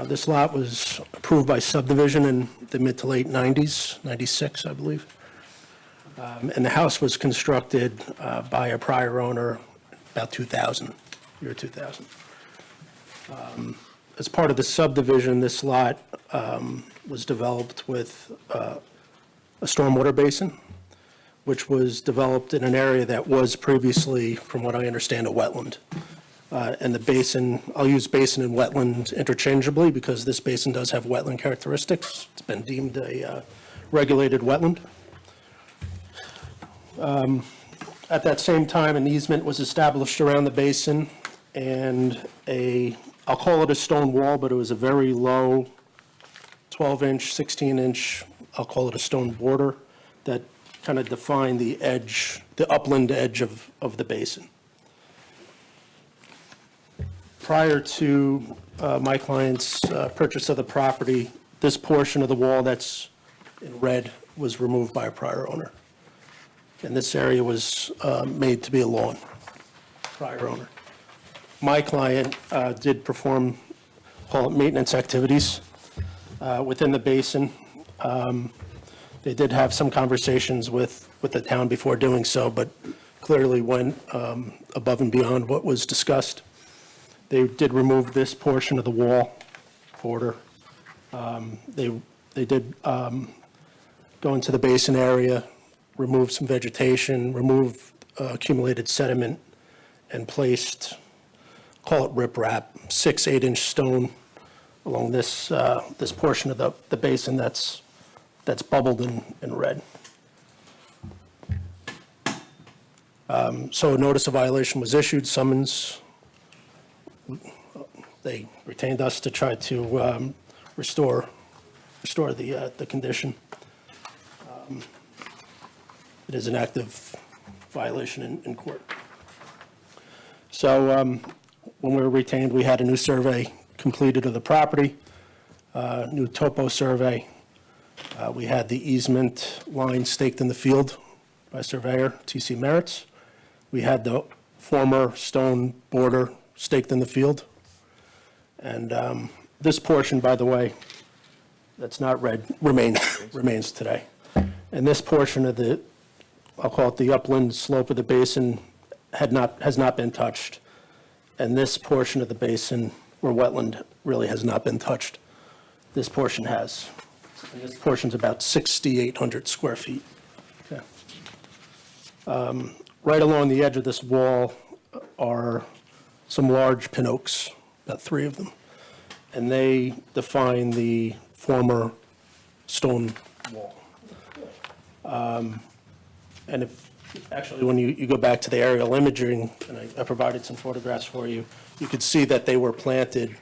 This lot was approved by subdivision in the mid to late 90s, 96, I believe. And the house was constructed by a prior owner about 2000, year 2000. As part of the subdivision, this lot was developed with a stormwater basin, which was developed in an area that was previously, from what I understand, a wetland. And the basin, I'll use basin and wetland interchangeably because this basin does have wetland characteristics. It's been deemed a regulated wetland. At that same time, an easement was established around the basin and I'll call it a stone wall, but it was a very low 12-inch, 16-inch, I'll call it a stone border that kind of defined the edge, the upland edge of the basin. Prior to my client's purchase of the property, this portion of the wall that's in red was removed by a prior owner. And this area was made to be a lawn, prior owner. My client did perform, call it maintenance activities within the basin. They did have some conversations with the town before doing so, but clearly went above and beyond what was discussed. They did remove this portion of the wall border. They did go into the basin area, remove some vegetation, remove accumulated sediment, and placed, call it riprap, 6 8-inch stone along this this portion of the basin that's bubbled in red. So a notice of violation was issued, summons. They retained us to try to restore the condition. It is an active violation in court. So when we were retained, we had a new survey completed of the property, new topo survey. We had the easement line staked in the field by surveyor T.C. Merritts. We had the former stone border staked in the field. And this portion, by the way, that's not red, remains today. And this portion of the, I'll call it the upland slope of the basin, has not been touched. And this portion of the basin, where wetland really has not been touched, this portion has. And this portion's about 6,800 square feet. Okay. Right along the edge of this wall are some large pin oaks, about 3 of them. And they define the former stone wall. And if, actually, when you go back to the aerial imaging, and I provided some photographs for you, you could see that they were planted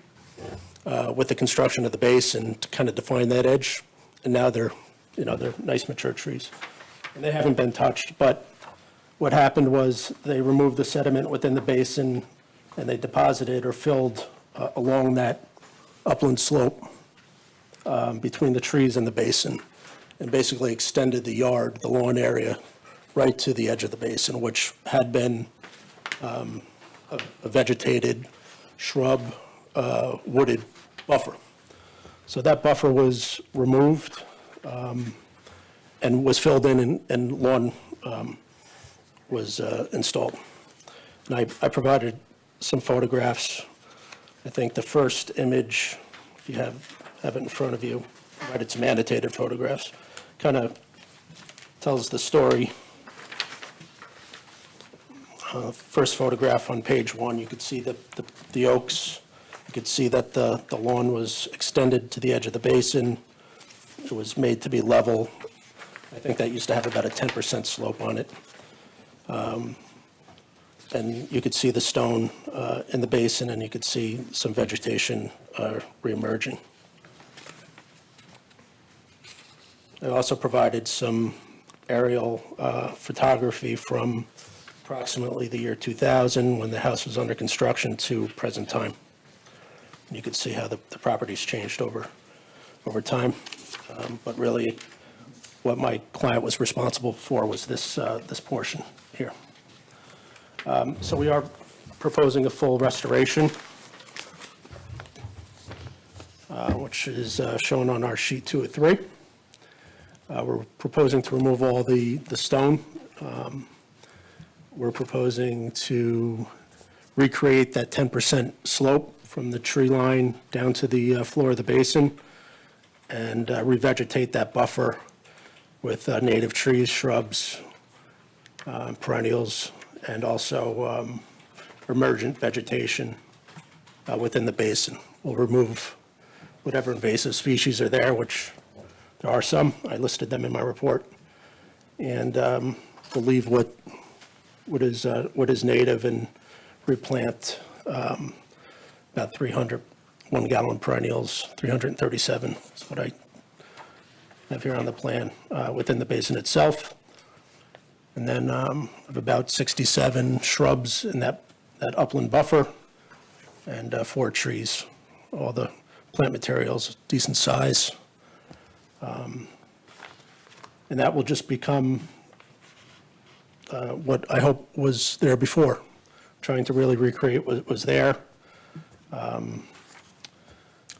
with the construction of the basin to kind of define that edge. And now they're nice mature trees. And they haven't been touched, but what happened was they removed the sediment within the basin and they deposited or filled along that upland slope between the trees and the basin, and basically extended the yard, the lawn area, right to the edge of the basin, which had been a vegetated shrub, wooded buffer. So that buffer was removed and was filled in, and lawn was installed. And I provided some photographs. I think the first image, if you have it in front of you, provided some annotated photographs, kind of tells the story. First photograph on page 1, you could see the oaks. You could see that the lawn was extended to the edge of the basin. It was made to be level. I think that used to have about a 10% slope on it. And you could see the stone in the basin, and you could see some vegetation reemerging. I also provided some aerial photography from approximately the year 2000, when the house was under construction, to present time. And you could see how the property's changed over time. But really, what my client was responsible for was this portion here. So we are proposing a full restoration, which is shown on our sheet 2 of 3. We're proposing to remove all the stone. We're proposing to recreate that 10% slope from the tree line down to the floor of the basin, and revegetate that buffer with native trees, shrubs, perennials, and also emergent vegetation within the basin. We'll remove whatever invasive species are there, which there are some. I listed them in my report. And we'll leave what is native and replant about 300 one-gallon perennials, 337 is what I have here on the plan, within the basin itself. And then of about 67 shrubs in that upland buffer, and 4 trees. All the plant materials, decent size. And that will just become what I hope was there before, trying to really recreate what was there.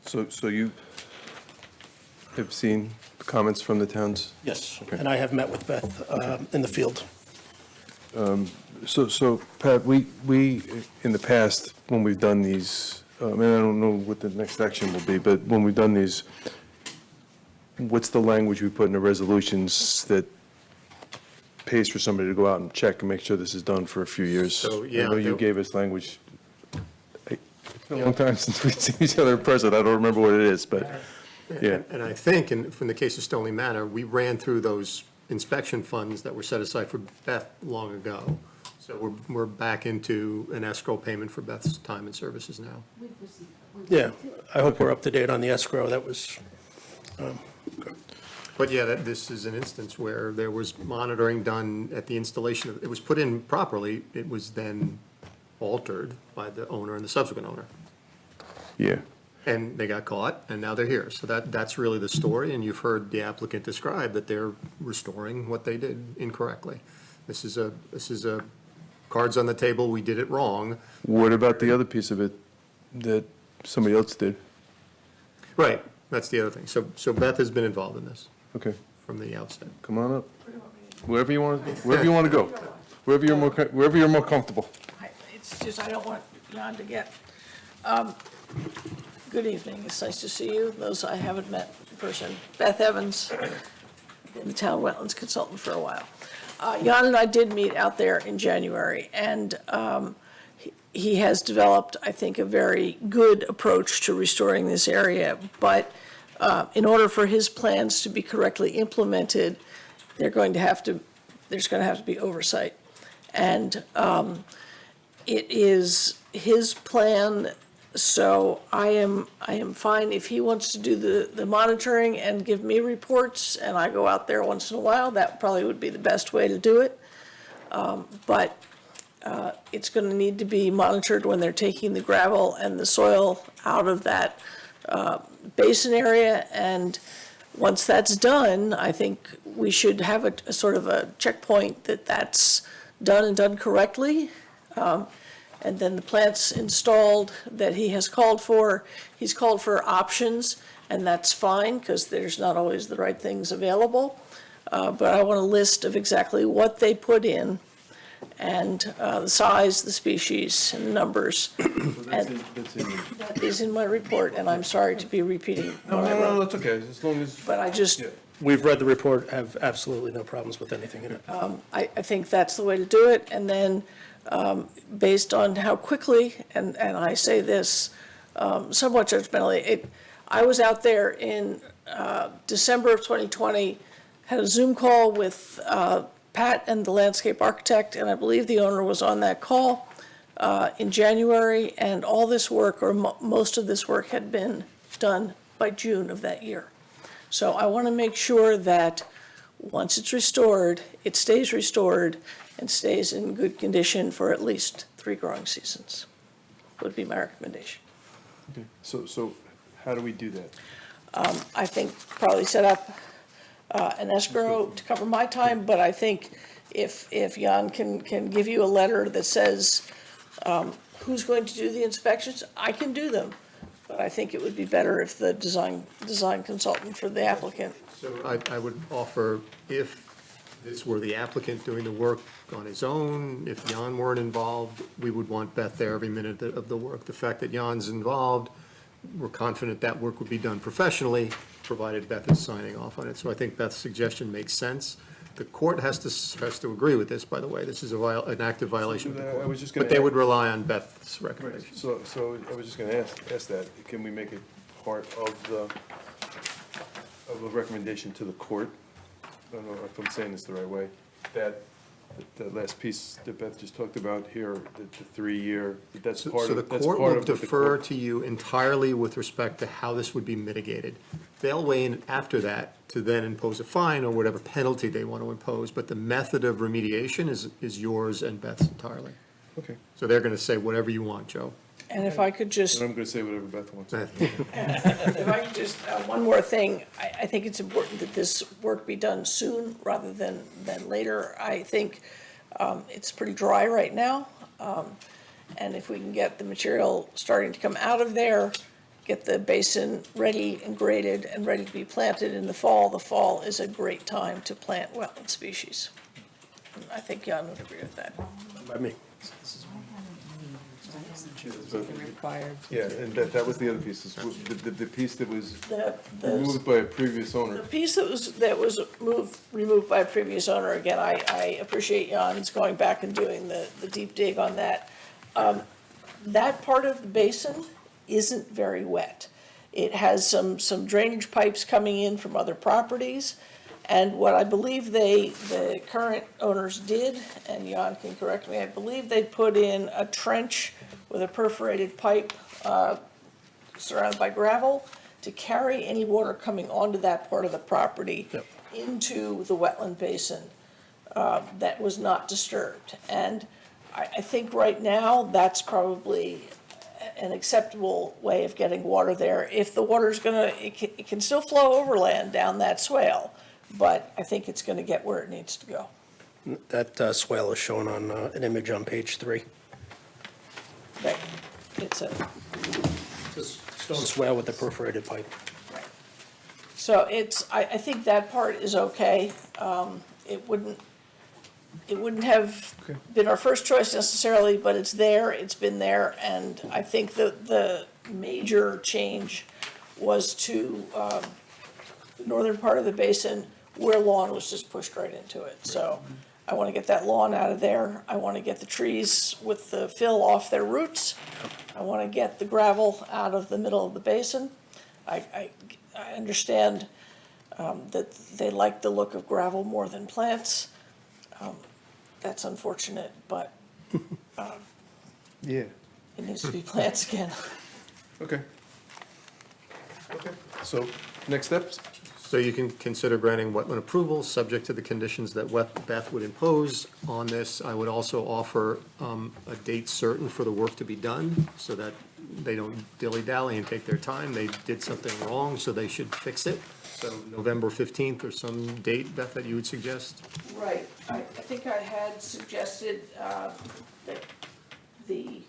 So you have seen comments from the towns? Yes, Okay. and I have met with Beth in the field. So Pat, we in the past, when we've done these, and I don't know what the next action will be, but when we've done these, what's the language we put in the resolutions that pays for somebody to go out and check and make sure this is done for a few years? So, yeah, I know you there- gave us language. It's been a long time since we've seen each other in person. I don't remember what it is, but, yeah. And I think, from the case of Stoneleigh Manor, we ran through those inspection funds that were set aside for Beth long ago. So So we're back into an escrow payment for Beth's time and services now. Yeah, I hope we're up to date on the escrow. That was, But yeah, this is an instance where there was monitoring done at the installation of, it was put in properly, it was then altered by the owner and the subsequent owner. Yeah. And they got caught, and now they're here. So that's really the story, and you've heard the applicant describe that they're restoring what they did incorrectly. This is a cards on the table, we did it wrong. What about the other piece of it that somebody else did? Right, that's the other thing. So Beth has been involved in this Okay, from the outset. come on up. Wherever you want to go. Wherever you're more comfortable. It's just, I don't want Jan to get, good evening, it's nice to see you, those I haven't met in person. Beth Evans, been the town wetlands consultant for a while. Jan and I did meet out there in January, and he has developed, I think, a very good approach to restoring this area, but in order for his plans to be correctly implemented, there's going to have to be oversight. And it is his plan, so I am fine if he wants to do the monitoring and give me reports, and I go out there once in a while, that probably would be the best way to do it. But it's going to need to be monitored when they're taking the gravel and the soil out of that basin area, and once that's done, I think we should have a sort of a checkpoint that that's done and done correctly. And then the plant's installed that he has called for. He's called for options, and that's fine, because there's not always the right things available. But I want a list of exactly what they put in, and the size, the species, and the numbers. And that is in my report, and I'm sorry to be repeating what I wrote. that's okay, as long as. But I just, we've read the report, have absolutely no problems with anything in it. I think that's the way to do it, and then, based on how quickly, and I say this somewhat judgmentally, I was out there in December of 2020, had a Zoom call with Pat and the landscape architect, and I believe the owner was on that call in January, and all this work, or most of this work, had been done by June of that year. So I want to make sure that once it's restored, it stays restored and stays in good condition for at least 3 growing seasons, would be my recommendation. Okay. So how do we do that? I think probably set up an escrow to cover my time, but I think if Jan can give you a letter that says who's going to do the inspections, I can do them. But I think it would be better if the design consultant for the applicant. So I would offer, if this were the applicant doing the work on his own, if Jan weren't involved, we would want Beth there every minute of the work. The fact that Jan's involved, we're confident that work would be done professionally, provided Beth is signing off on it. So I think Beth's suggestion makes sense. The court has to agree with this, by the way. This is an active violation of the court. I was just gonna But they add- would rely on Beth's recommendation. So I was just going to ask that, can we make it part of a recommendation to the court? I don't know if I'm saying this the right way, that the last piece that Beth just talked about here, the 3-year, that's part So of, the that's court part will of what the defer court. to you entirely with respect to how this would be mitigated. They'll weigh in after that to then impose a fine or whatever penalty they want to impose, but the method of remediation is yours and Beth's entirely. Okay. So they're going to say whatever you want, Joe. And if I could just, And I'm going to say whatever Beth wants. if I could just, one more thing, I think it's important that this work be done soon rather than later. I think it's pretty dry right now, and if we can get the material starting to come out of there, get the basin ready and graded and ready to be planted in the fall is a great time to plant wetland species. And I think Jan would agree with that. By me. Required. Yeah, and that was the other piece, is the piece that was The removed by a previous owner. The piece that was removed by a previous owner, again, I appreciate Jan's going back and doing the deep dig on that. That part of the basin isn't very wet. It has some drainage pipes coming in from other properties, And what I believe the current owners did, and Jan can correct me, I believe they put in a trench with a perforated pipe surrounded by gravel to carry any water coming onto that part of the property into the wetland basin that was not disturbed. And I think right now, that's probably an acceptable way of getting water there. If the water's gonna, it can still flow overland down that swale, but I think it's gonna get where it needs to go. That swale is shown on an image on page 3. Right, it's a, Stone swale with the perforated pipe. so it's, I think that part is okay. It wouldn't have been our first choice necessarily, but it's been there, and I think the major change was to the northern part of the basin where lawn was just pushed right into it. So I want to get that lawn out of there. I want to get the trees with the fill off their roots. I want to get the gravel out of the middle of the basin. I understand that they like the look of gravel more than plants. That's unfortunate, but Yeah, it needs to be plants again. okay. Okay, so, next steps? So you can consider granting wetland approval, subject to the conditions that Beth would impose on this. I would also offer a date certain for the work to be done, so that they don't dilly-dally and take their time. They did something wrong, so they should fix it. So November 15th or some date, Beth, that you would suggest? Right, I think I had suggested that the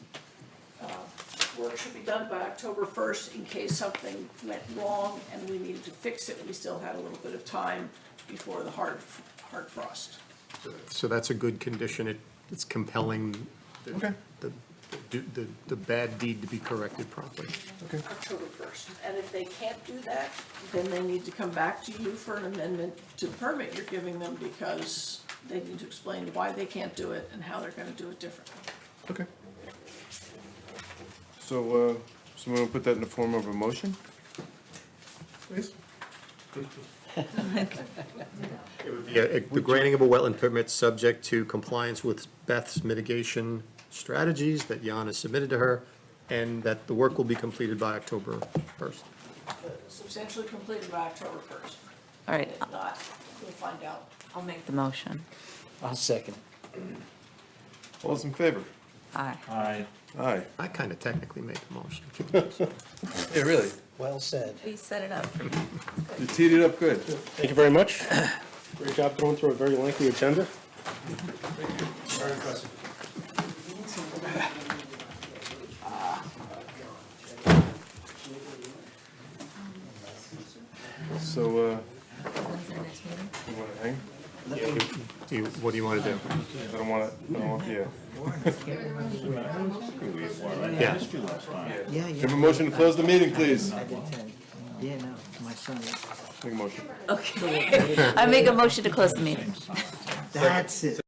work should be done by October 1st in case something went wrong and we needed to fix it. We still had a little bit of time before the hard frost. So that's a good condition. It's compelling the bad deed to be corrected promptly. October 1st. And if they can't do that, then they need to come back to you for an amendment to the permit you're giving them, because they need to explain why they can't do it and how they're gonna do it differently. Okay. So, someone will put that in the form of a motion? Please? The granting of a wetland permit subject to compliance with Beth's mitigation strategies that Jan has submitted to her, and that the work will be completed by October 1st. Substantially completed by October 1st. All right, If not, we'll find out. I'll make the motion. I'll second. All those in favor? Aye. Aye. Aye. I kind of technically made the motion. Yeah, really? Well said. We set it up. You teed it up good. Thank you very much. Great job going through a very lengthy agenda. Very impressive. So, you want to hang? What do you want to do? I don't want to, yeah. Yeah. Yeah, Have a motion to close the meeting, please. I did 10. Yeah, no, my son. Make a motion. Okay. I make a motion to close the meeting. That's it.